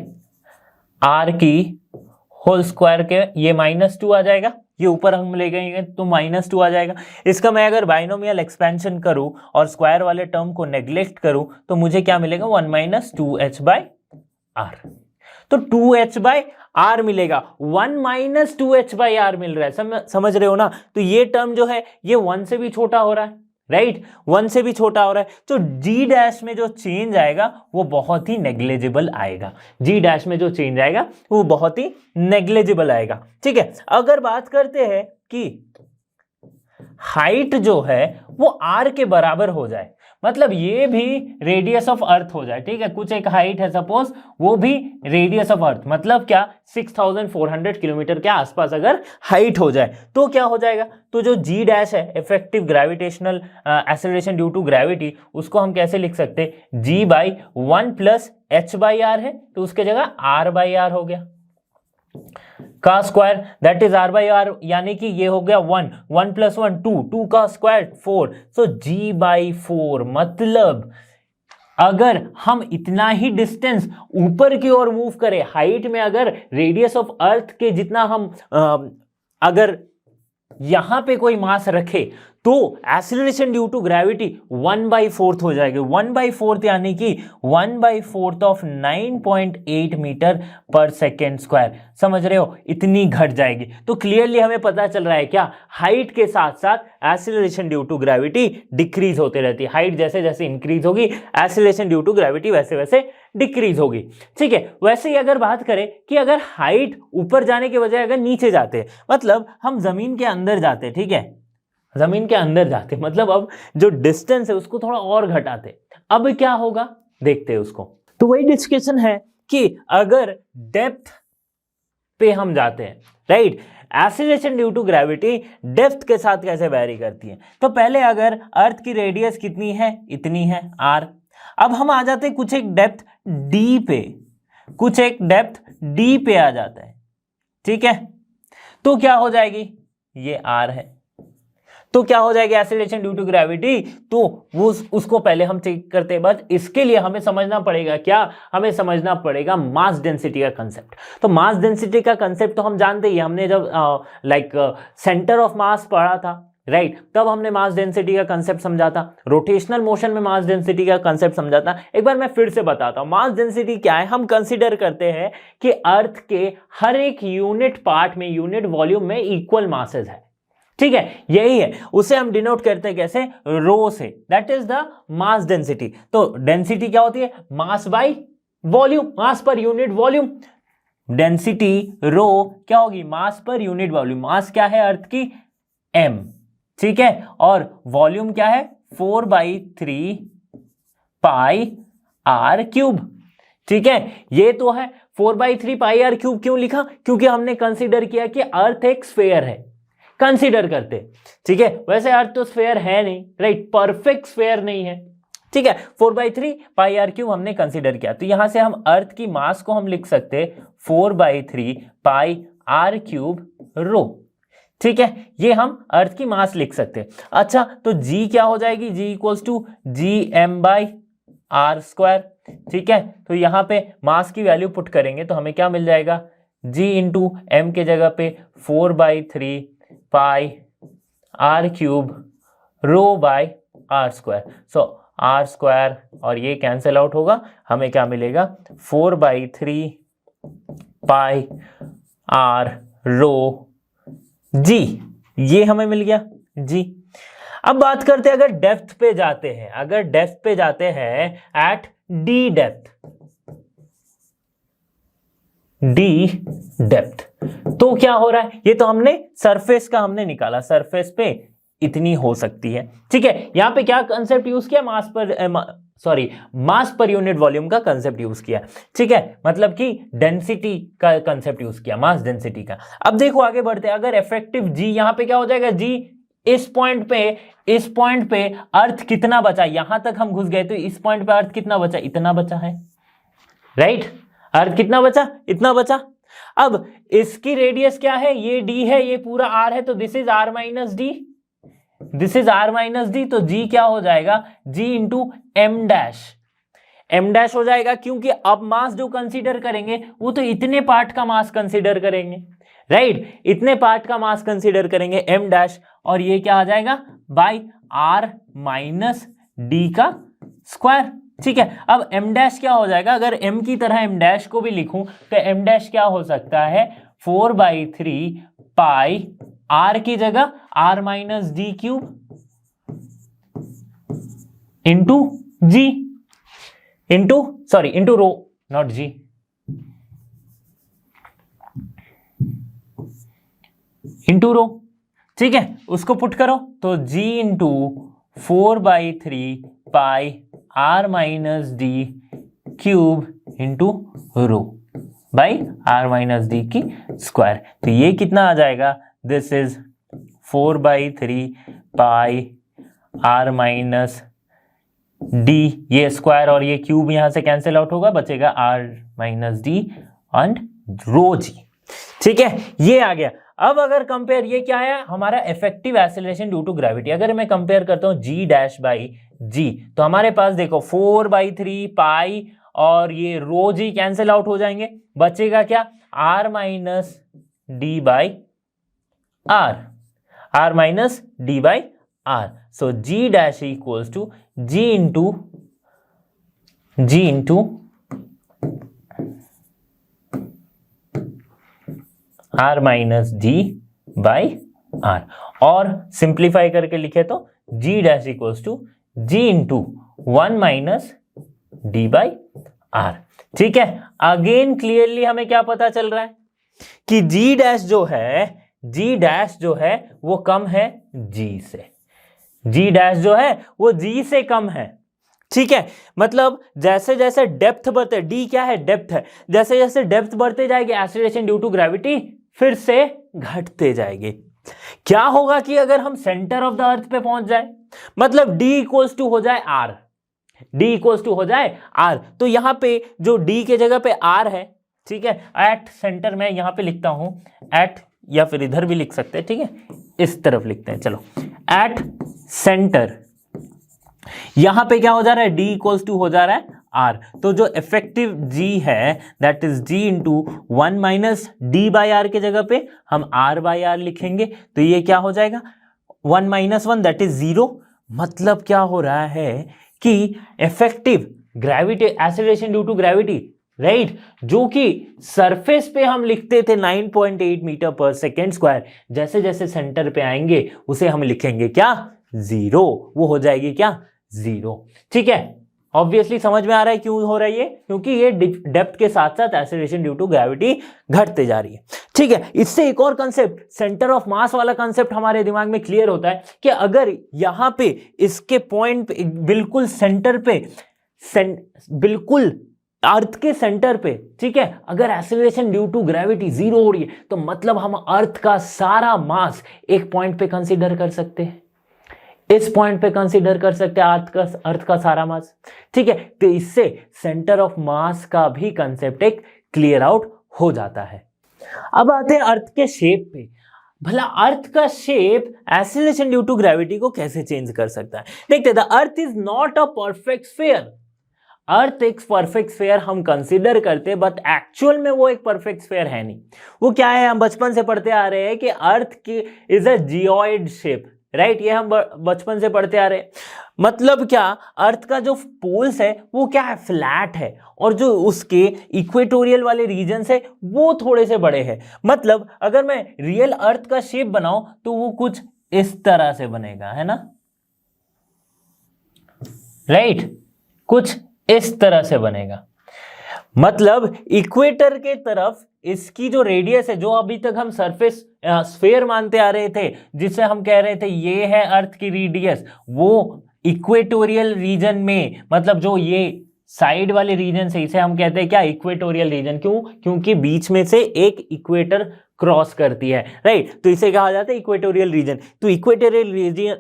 R की होल स्क्वायर के, ये -2 आ जाएगा, ये ऊपर हम ले गए तो -2 आ जाएगा। इसका मैं अगर बाइनोमियल एक्सपेंशन करूं और स्क्वायर वाले टर्म को नेग्लेक्ट करूं तो मुझे क्या मिलेगा, 1 - 2h बाई आर। तो 2h बाई आर मिलेगा, 1 - 2h बाई आर मिल रहा है, समझ रहे हो ना। तो ये टर्म जो है ये 1 से भी छोटा हो रहा है, राइट, 1 से भी छोटा हो रहा है। तो जी डैश में जो चेंज आएगा वो बहुत ही नेग्लेजिबल आएगा, जी डैश में जो चेंज आएगा वो बहुत ही नेग्लेजिबल आएगा। ठीक है, अगर बात करते हैं कि हाइट जो है वो आर के बराबर हो जाए, मतलब ये भी रेडियस ऑफ अर्थ हो जाए। ठीक है, कुछ एक हाइट है सपोज, वो भी रेडियस ऑफ अर्थ, मतलब क्या 6400 किलोमीटर के आसपास अगर हाइट हो जाए तो क्या हो जाएगा, तो जो जी डैश है effective gravitational acceleration due to gravity, उसको हम कैसे लिख सकते हैं, G by 1 plus H by R है तो उसके जगह आर बाई आर हो गया, का square that is r by r, यानी कि ये हो गया 1, 1 + 1 2, 2 का स्क्वायर 4, सो जी बाई 4। मतलब अगर हम इतना ही डिस्टेंस ऊपर की ओर मूव करें हाइट में, अगर रेडियस ऑफ अर्थ के जितना हम अगर यहां पे कोई मास रखे तो एक्सीलरेशन ड्यू टू ग्रेविटी 1/4 हो जाएगी, 1/4 यानी कि 1/4 of 9.8 metre per second square. समझ रहे हो, इतनी घट जाएगी। तो क्लियरली हमें पता चल रहा है क्या, हाइट के साथ साथ acceleration due to gravity decrease होते रहती है, हाइट जैसे जैसे इंक्रीज होगी एक्सीलरेशन ड्यू टू ग्रेविटी वैसे वैसे डिक्रीज होगी। ठीक है, वैसे ही अगर बात करें कि अगर हाइट ऊपर जाने के बजाय अगर नीचे जाते, मतलब हम जमीन के अंदर जाते, ठीक है, जमीन के अंदर जाते, मतलब अब जो डिस्टेंस है उसको थोड़ा और घटाते, अब क्या होगा देखते हैं उसको। तो वही डिस्कशन है कि अगर डेप्थ पे हम जाते हैं, right, acceleration due to gravity depth के साथ कैसे वैरी करती है। तो पहले अगर अर्थ की रेडियस कितनी है, इतनी है आर, अब हम आ जाते हैं कुछ एक डेप्थ डी पे, कुछ एक डेप्थ डी पे आ जाता है, ठीक है, तो क्या हो जाएगी, ये आर है, तो क्या हो जाएगी एक्सीलरेशन ड्यू टू ग्रेविटी, तो वो उसको पहले हम चेक करते हैं। बट इसके लिए हमें समझना पड़ेगा क्या, हमें समझना पड़ेगा मास डेंसिटी का कंसेप्ट। तो मास डेंसिटी का कंसेप्ट तो हम जानते ही, हमने जब सेंटर ऑफ मास पढ़ा था, राइट, तब हमने मास डेंसिटी का कंसेप्ट समझा था, रोटेशनल मोशन में मास डेंसिटी का कंसेप्ट समझा था। एक बार मैं फिर से बताता हूं, मास डेंसिटी क्या है। हम कंसीडर करते हैं कि अर्थ के हर एक यूनिट पार्ट में, यूनिट वॉल्यूम में इक्वल मासेस है, ठीक है, यही है, उसे हम डिनोट करते हैं कैसे, रो से, that is the mass density. तो डेंसिटी क्या होती है, mass by volume, mass per unit volume, density rho क्या होगी, मास पर यूनिट वॉल्यूम। मास क्या है अर्थ की, m, ठीक है, और वॉल्यूम क्या है 4/3 पाई आर क्यूब, ठीक है, ये तो है 4/3 पाई आर क्यूब। क्यों लिखा, क्योंकि हमने कंसीडर किया कि अर्थ एक स्फीयर है, कंसीडर करते, ठीक है, वैसे अर्थ तो स्फीयर है नहीं, राइट, परफेक्ट स्फीयर नहीं है, ठीक है, 4/3 पाई आर क्यूब हमने कंसीडर किया। तो यहां से हम अर्थ की मास को हम लिख सकते 4/3 पाई आर क्यूब रो, ठीक है, ये हम अर्थ की मास लिख सकते हैं। अच्छा, तो g क्या हो जाएगी, g = gm/r स्क्वायर, ठीक है, तो यहां पे मास की वैल्यू पुट करेंगे तो हमें क्या मिल जाएगा, g × m के जगह पे 4/3 pi R cube rho by R square. So R square और ये कैंसिल आउट होगा, हमें क्या मिलेगा 4/3 पाई आर रो जी, ये हमें मिल गया जी। अब बात करते हैं अगर डेप्थ पे जाते हैं, अगर डेप्थ पे जाते हैं at d depth, d depth, तो क्या हो रहा है, ये तो हमने सरफेस का हमने निकाला, सरफेस पे इतनी हो सकती है, ठीक है। यहां पे क्या कंसेप्ट यूज किया, मास पर यूनिट वॉल्यूम का कंसेप्ट यूज किया, ठीक है, मतलब कि डेंसिटी का कंसेप्ट यूज किया, मास डेंसिटी का। अब देखो आगे बढ़ते हैं, अगर इफेक्टिव जी, यहां पे क्या हो जाएगा जी, इस पॉइंट पे अर्थ कितना बचा, यहां तक हम घुस गए तो इस पॉइंट पे अर्थ कितना बचा, इतना बचा है, राइट, अर्थ कितना बचा, इतना बचा। अब इसकी रेडियस क्या है, ये डी है, ये पूरा आर है, तो this is R minus D, this is R minus D, तो जी क्या हो जाएगा, G into M dash, M dash हो जाएगा, क्योंकि अब मास जो कंसीडर करेंगे वो तो इतने पार्ट का मास कंसीडर करेंगे, राइट, इतने पार्ट का मास कंसीडर करेंगे, एम डैश, और ये क्या आ जाएगा बाई आर माइनस डी का स्क्वायर, ठीक है। अब एम डैश क्या हो जाएगा, अगर एम की तरह एम डैश को भी लिखूं तो एम डैश क्या हो सकता है, 4/3 पाई आर की जगह R minus D cube into G, into rho, not G, into rho, ठीक है, उसको पुट करो तो G into 4/3 pi R minus D cube into rho by R minus D की स्क्वायर, तो ये कितना आ जाएगा, this is 4/3 pi R minus D, ये स्क्वायर और ये क्यूब यहां से कैंसिल आउट होगा, बचेगा R minus D and rho G, ठीक है, ये आ गया। अब अगर कंपेयर, ये क्या है हमारा effective acceleration due to gravity, अगर मैं कंपेयर करता हूं जी डैश बाई जी, तो हमारे पास देखो 4/3 पाई और ये रो जी कैंसिल आउट हो जाएंगे, बचेगा क्या, R minus D by R, R minus D by R, so G dash equals to G into R minus D by R, और सिंप्लीफाई करके लिखे तो G dash equals to G into 1 minus D by R, ठीक है। अगेन क्लियरली हमें क्या पता चल रहा है कि जी डैश जो है वो कम है जी से, जी डैश जो है वो जी से कम है, ठीक है, मतलब जैसे जैसे डेप्थ बढ़ते, डी क्या है, डेप्थ है, जैसे जैसे डेप्थ बढ़ते जाएगी एक्सीलरेशन ड्यू टू ग्रेविटी फिर से घटते जाएंगे। क्या होगा कि अगर हम सेंटर ऑफ द अर्थ पे पहुंच जाए, मतलब d इक्वल्स टू हो जाए r, d इक्वल्स टू हो जाए r, तो यहां पे जो d के जगह पे r है, ठीक है, एट सेंटर में यहां पे लिखता हूं एट, या फिर इधर भी लिख सकते हैं, ठीक है, इस तरफ लिखते हैं, चलो एट सेंटर, यहां पे क्या हो जा रहा है, d इक्वल्स टू हो जा रहा है r, तो जो इफेक्टिव g है that is g into 1 minus D by r के जगह पे हम r बाई आर लिखेंगे, तो ये क्या हो जाएगा 1 माइनस 1 दैट इज 0, मतलब क्या हो रहा है कि effective gravity acceleration due to gravity, right, जो कि सरफेस पे हम लिखते थे 9.8 मीटर पर सेकेंड स्क्वायर, जैसे जैसे सेंटर पे आएंगे उसे हम लिखेंगे क्या, 0, वो हो जाएगी क्या 0, ठीक है। ऑब्वियसली समझ में आ रहा है क्यों हो रहा है ये, क्योंकि ये डेप्थ के साथ साथ एक्सीलरेशन ड्यू टू ग्रेविटी घटते जा रही है, ठीक है। इससे एक और कंसेप्ट, सेंटर ऑफ मास वाला कंसेप्ट हमारे दिमाग में क्लियर होता है कि अगर यहां पे इसके पॉइंट पे बिल्कुल सेंटर पे, बिल्कुल अर्थ के सेंटर पे, ठीक है, अगर एक्सीलरेशन ड्यू टू ग्रेविटी 0 हो रही है तो मतलब हम अर्थ का सारा मास एक पॉइंट पे कंसीडर कर सकते हैं, इस पॉइंट पे कंसीडर कर सकते हैं अर्थ का सारा मास, ठीक है। तो इससे सेंटर ऑफ मास का भी कंसेप्ट एक क्लियर आउट हो जाता है। अब आते हैं अर्थ के शेप पे, भला अर्थ का shape acceleration due to gravity को कैसे चेंज कर सकता है। देखते हैं, the earth is not a perfect sphere, earth एक परफेक्ट स्फीयर हम कंसीडर करते हैं, बट एक्चुअल में वो एक परफेक्ट स्फीयर है नहीं। वो क्या है, हम बचपन से पढ़ते आ रहे हैं कि अर्थ की is a geoid shape, right, ये हम बचपन से पढ़ते आ रहे हैं। मतलब क्या, अर्थ का जो पोल्स है वो क्या है, फ्लैट है, और जो उसके इक्वेटोरियल वाले रीजन्स है वो थोड़े से बड़े हैं। मतलब अगर मैं रियल अर्थ का शेप बनाऊं तो वो कुछ इस तरह से बनेगा, है ना, राइट, कुछ इस तरह से बनेगा। मतलब इक्वेटर के तरफ इसकी जो रेडियस है, जो अभी तक हम सरफेस स्फीयर मानते आ रहे थे, जिसे हम कह रहे थे ये है अर्थ की रेडियस, वो इक्वेटोरियल रीजन में, मतलब जो ये साइड वाले रीजन से, इसे हम कहते हैं क्या, इक्वेटोरियल रीजन। क्यों? क्योंकि बीच में से एक इक्वेटर क्रॉस करती है, राइट, तो इसे कहा जाता है इक्वेटोरियल रीजन। तो इक्वेटोरियल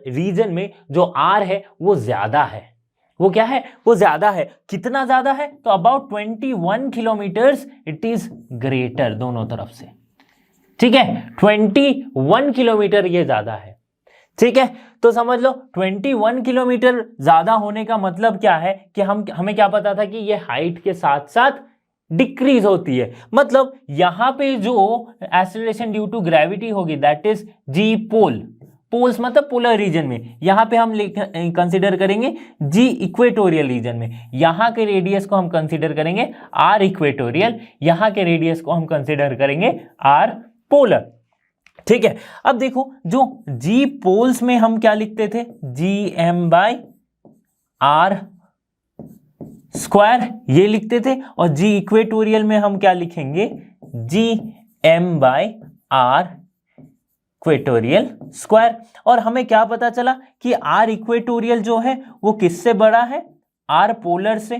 रीजन में जो आर है वो ज्यादा है, वो क्या है, वो ज्यादा है। कितना ज्यादा है? तो about 21 kilometres it is greater, दोनों तरफ से, ठीक है, 21 किलोमीटर ये ज्यादा है, ठीक है। तो समझ लो 21 किलोमीटर ज्यादा होने का मतलब क्या है कि हमें क्या पता था कि ये हाइट के साथ साथ डिक्रीज होती है। मतलब यहां पे जो एक्सेलरेशन ड्यू टू ग्रेविटी होगी that is g pole, poles मतलब पोलर रीजन में, यहां पे हम कंसीडर करेंगे जी इक्वेटोरियल रीजन में, यहां के रेडियस को हम कंसीडर करेंगे आर इक्वेटोरियल, यहां के रेडियस को हम कंसीडर करेंगे आर पोलर, ठीक है। अब देखो जो जी पोल्स में हम क्या लिखते थे, g m by are square ये लिखते थे, और जी इक्वेटोरियल में हम क्या लिखेंगे, g m by r equatorial square. और हमें क्या पता चला कि आर इक्वेटोरियल जो है वो किससे बड़ा है, आर पोलर से,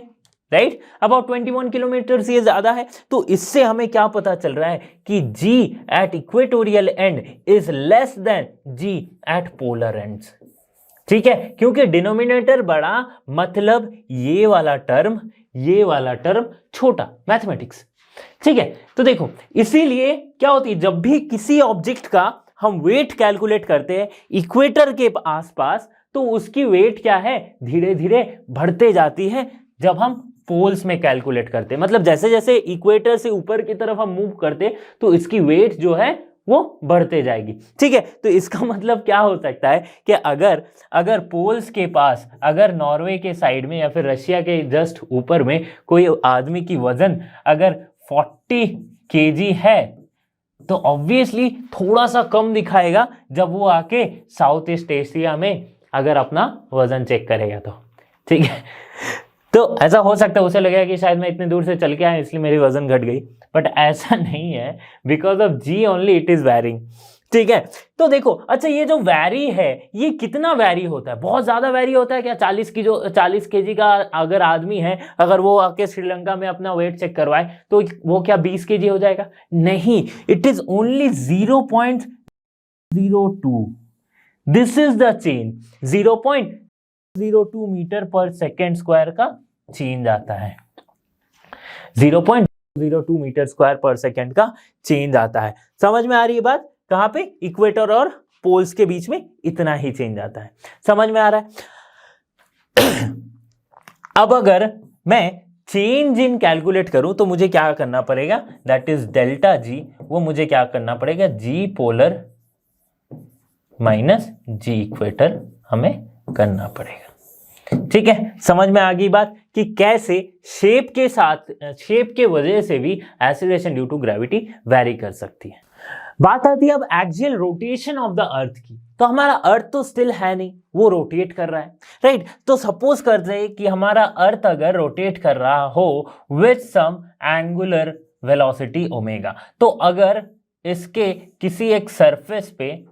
राइट, अबाउट 21 किलोमीटर से ये ज्यादा है। तो इससे हमें क्या पता चल रहा है कि G at equatorial end is less than G at polar ends, ठीक है, क्योंकि डिनोमिनेटर बड़ा, मतलब ये वाला टर्म छोटा, मैथमेटिक्स, ठीक है। तो देखो इसीलिए क्या होती है, जब भी किसी ऑब्जेक्ट का हम वेट कैलकुलेट करते हैं इक्वेटर के आसपास, तो उसकी वेट क्या है, धीरे धीरे बढ़ते जाती है जब हम पोल्स में कैलकुलेट करते हैं। मतलब जैसे जैसे इक्वेटर से ऊपर की तरफ हम मूव करते तो इसकी वेट जो है वो बढ़ते जाएगी, ठीक है। तो इसका मतलब क्या हो सकता है कि अगर पोल्स के पास, अगर नॉर्वे के साइड में या फिर रशिया के जस्ट ऊपर में कोई आदमी की वजन अगर 40 kg है, तो ऑब्वियसली थोड़ा सा कम दिखाएगा जब वो आके साउथ ईस्ट एशिया में अगर अपना वजन चेक करेगा तो, ठीक है। तो ऐसा हो सकता है उसे लगेगा कि शायद मैं इतने दूर से चल के आया इसलिए मेरी वजन घट गई, बट ऐसा नहीं है, because of g only it is varying, ठीक है। तो देखो अच्छा, ये जो वैरी है ये कितना वैरी होता है, बहुत ज्यादा वैरी होता है क्या? 40 kg का अगर आदमी है, अगर वो आके श्रीलंका में अपना वेट चेक करवाए तो वो क्या 20 kg हो जाएगा? नहीं, it is only 0.02, this is the change, 0.02 metre per second square का चेंज आता है, 0.02 मीटर स्क्वायर पर सेकेंड का चेंज आता है। समझ में आ रही है बात? कहां पे? इक्वेटर और पोल्स के बीच में इतना ही चेंज आता है, समझ में आ रहा है? अब अगर मैं चेंज इन कैलकुलेट करूं तो मुझे क्या करना पड़ेगा, दैट इज डेल्टा जी, वो मुझे क्या करना पड़ेगा, जी पोलर माइनस जी इक्वेटर हमें करना पड़ेगा, ठीक है। समझ में आ गई बात कि कैसे शेप के साथ, शेप के वजह से भी acceleration due to gravity vary कर सकती है। बात आती है अब axial rotation of the earth की। तो हमारा अर्थ तो स्टिल है नहीं, वो रोटेट कर रहा है, राइट। तो सपोज करते हैं कि हमारा अर्थ अगर रोटेट कर रहा हो with some angular velocity omega, तो अगर इसके किसी एक सरफेस पे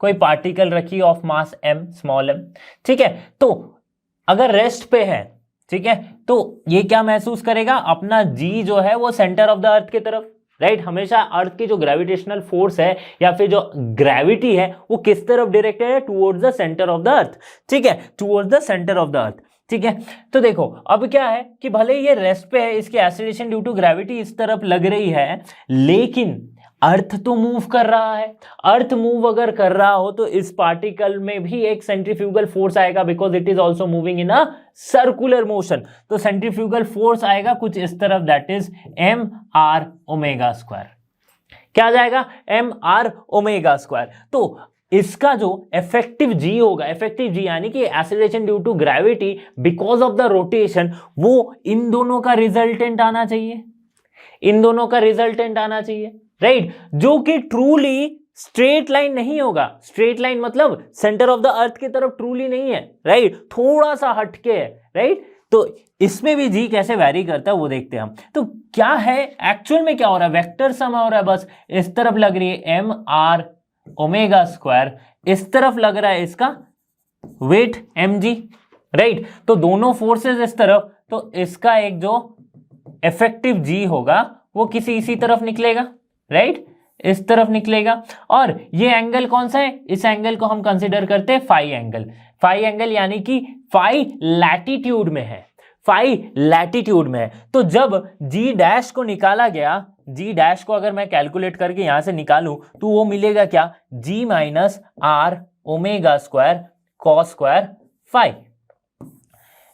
कोई पार्टिकल रखी of mass m, small m, ठीक है, तो अगर रेस्ट पे है, ठीक है, तो ये क्या महसूस करेगा, अपना जी जो है वो सेंटर ऑफ द अर्थ की तरफ, राइट। हमेशा अर्थ की जो ग्रेविटेशनल फोर्स है या फिर जो ग्रेविटी है वो किस तरफ डायरेक्टेड है, towards the centre of the अर्थ, ठीक है, towards the centre of the अर्थ, ठीक है। तो देखो अब क्या है कि भले ये रेस्ट पे है, इसकी एक्सीलरेशन ड्यू टू ग्रेविटी इस तरफ लग रही है, लेकिन अर्थ तो मूव कर रहा है। अर्थ मूव अगर कर रहा हो तो इस पार्टिकल में भी एक सेंट्रीफ्यूगल फोर्स आएगा, because it is also moving in a circular motion. तो सेंट्रीफ्यूगल फोर्स आएगा कुछ इस तरफ, that is m r omega square. क्या आ जाएगा? M r omega square. तो इसका जो इफेक्टिव जी होगा, इफेक्टिव जी यानी कि acceleration due to gravity because of the rotation, वो इन दोनों का रिजल्टेंट आना चाहिए, इन दोनों का रिजल्टेंट आना चाहिए, राइट, जो कि ट्रूली स्ट्रेट लाइन नहीं होगा। स्ट्रेट लाइन मतलब सेंटर ऑफ द अर्थ की तरफ ट्रूली नहीं है, राइट, थोड़ा सा हटके है, राइट। तो इसमें भी जी कैसे वैरी करता है वो देखते हैं हम। तो क्या है एक्चुअल में, क्या हो रहा है, वेक्टर सम हो रहा है, बस इस तरफ लग रही है एम आर ओमेगा स्क्वायर, इस तरफ लग रहा है इसका वेट एम जी, राइट। तो दोनों फोर्सेस इस तरफ, तो इसका एक जो इफेक्टिव जी होगा वो किसी इसी तरफ निकलेगा, राइट, इस तरफ निकलेगा। और ये एंगल कौन सा है, इस एंगल को हम कंसीडर करते हैं फाई एंगल। फाई एंगल यानी कि फाई लैटिट्यूड में है, फाई लैटिट्यूड में है। तो जब जी डैश को निकाला गया, जी डैश को अगर मैं कैलकुलेट करके यहां से निकालूं तो वो मिलेगा क्या, G minus are omega square cos square phi,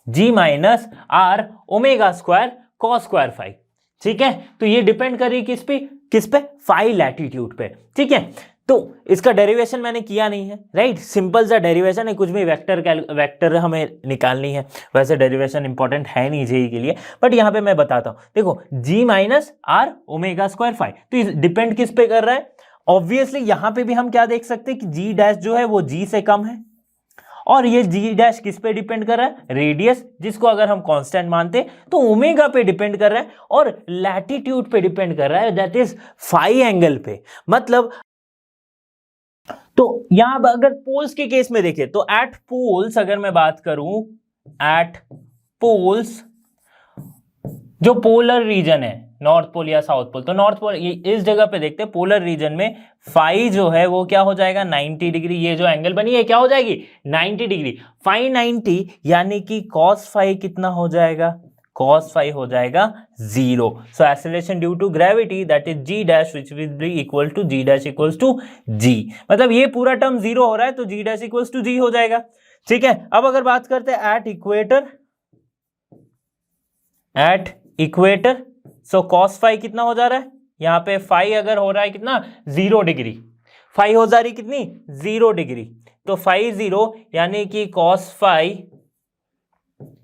G minus are omega square cos square phi, ठीक है। तो ये डिपेंड कर रही किस पे, फाई लैटिट्यूड पे, ठीक है। तो इसका डेरिवेशन मैंने किया नहीं है, राइट, सिंपल सा डेरिवेशन है, कुछ भी वेक्टर हमें निकालनी है, वैसे डेरिवेशन इंपॉर्टेंट है नहीं जेई के लिए, बट यहां पे मैं बताता हूं। देखो G minus are omega square phi, तो डिपेंड किस पे कर रहा है, ऑब्वियसली यहां पे भी हम क्या देख सकते हैं कि जी डैश जो है वो जी से कम है, और ये जी डैश किस पे डिपेंड कर रहा है, रेडियस, जिसको अगर हम कांस्टेंट मानते तो ओमेगा पे डिपेंड कर रहा है, और लैटिट्यूड पे डिपेंड कर रहा है, दैट इज फाई एंगल पे। मतलब तो यहां अगर पोल्स के केस में देखें तो एट पोल्स अगर मैं बात करूं, एट पोल्स जो पोलर रीजन है, नॉर्थ पोल या साउथ पोल, तो नॉर्थ पोल इस जगह पे देखते हैं, पोलर रीजन में फाई जो है वो क्या हो जाएगा 90 डिग्री, ये जो एंगल बनी है क्या हो जाएगी 90 डिग्री, फाई 90 यानी कि कॉस फाई कितना हो जाएगा, cos phi हो जाएगा 0। So acceleration due to gravity that is g dash which will be equal to g dash equals to g, मतलब ये पूरा टर्म 0 हो रहा है तो g dash equals to g हो जाएगा, ठीक है। अब अगर बात करते हैं at equator, so cos phi कितना हो जा रहा है, यहाँ पे phi अगर हो रहा है कितना 0 डिग्री, phi हो जा रही कितनी 0 डिग्री, तो phi 0 यानी कि cos phi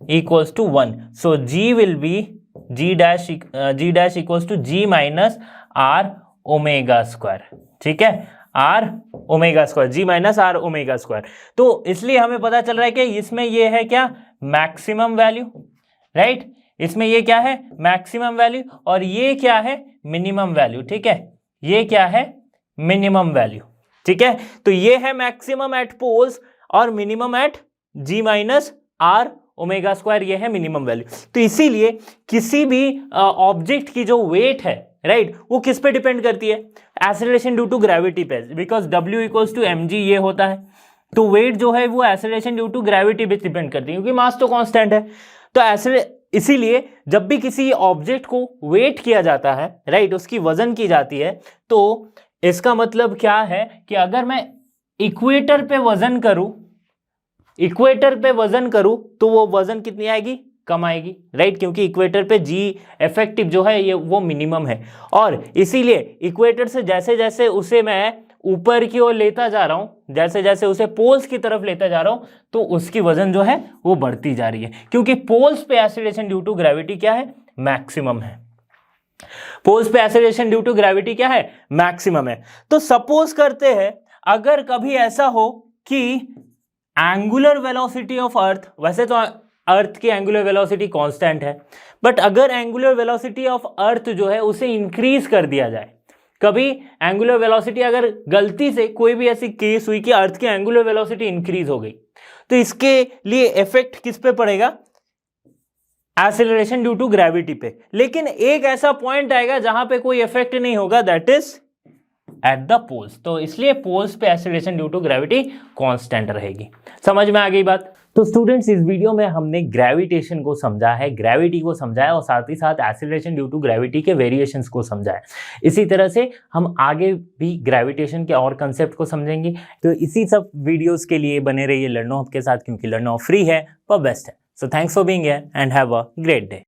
equals to 1, so g will be g dash equals to g minus r omega square, ठीक है, r omega square, g minus r omega square। तो इसलिए हमें पता चल रहा है कि इसमें ये है क्या मैक्सिमम वैल्यू, राइट, इसमें ये क्या है मैक्सिमम वैल्यू, और ये क्या है मिनिमम वैल्यू, ठीक है, ये क्या है मिनिमम वैल्यू, ठीक है। तो ये है मैक्सिमम एट पोल्स और minimum at g minus are omega square, ये है मिनिमम वैल्यू। तो इसीलिए किसी भी ऑब्जेक्ट की जो वेट है, राइट, वो किस पे डिपेंड करती है, एक्सीलरेशन ड्यू टू ग्रेविटी पे, because W equals to mg ये होता है, तो वेट जो है वो एक्सीलरेशन ड्यू टू ग्रेविटी पे डिपेंड करती है, क्योंकि मास तो कांस्टेंट है। तो इसीलिए जब भी किसी ऑब्जेक्ट को वेट किया जाता है, राइट, उसकी वजन की जाती है, तो इसका मतलब क्या है कि अगर मैं इक्वेटर पे वजन करूं तो वो वजन कितनी आएगी, कम आएगी, राइट, क्योंकि इक्वेटर पे जी इफेक्टिव जो है ये वो मिनिमम है, और इसीलिए इक्वेटर से जैसे जैसे उसे मैं ऊपर की ओर लेता जा रहा हूं, जैसे जैसे उसे पोल्स की तरफ लेता जा रहा हूं, तो उसकी वजन जो है वो बढ़ती जा रही है, क्योंकि पोल्स पे एक्सीलरेशन ड्यू टू ग्रेविटी क्या है मैक्सिमम है, पोल्स पे एक्सीलरेशन ड्यू टू ग्रेविटी क्या है मैक्सिमम है। तो सपोज करते हैं अगर कभी ऐसा हो कि एंगुलर वेलोसिटी ऑफ अर्थ, वैसे तो अर्थ की एंगुलर वेलोसिटी कांस्टेंट है, बट अगर एंगुलर वेलोसिटी ऑफ अर्थ जो है उसे इंक्रीज कर दिया जाए, कभी एंगुलर वेलोसिटी अगर गलती से कोई भी ऐसी केस हुई कि अर्थ की एंगुलर वेलोसिटी इंक्रीज हो गई, तो इसके लिए इफेक्ट किस पे पड़ेगा, एक्सीलरेशन ड्यू टू ग्रेविटी पे। लेकिन एक ऐसा पॉइंट आएगा जहां पे कोई इफेक्ट नहीं होगा, that is at the poles, तो इसलिए पोल्स पे acceleration due to gravity constant रहेगी। समझ में आ गई बात। तो स्टूडेंट्स इस वीडियो में हमने ग्रेविटेशन को समझा है, ग्रेविटी को समझाया, और साथ ही साथ एक्सीलरेशन ड्यू टू ग्रेविटी के वेरिएशंस को समझाया। इसी तरह से हम आगे भी ग्रेविटेशन के और कंसेप्ट को समझेंगे। तो इसी सब वीडियोस के लिए बने रहिए लर्नो हब के साथ, क्योंकि लर्नो हब फ्री है पर बेस्ट है। So thanks for being here and have a great day.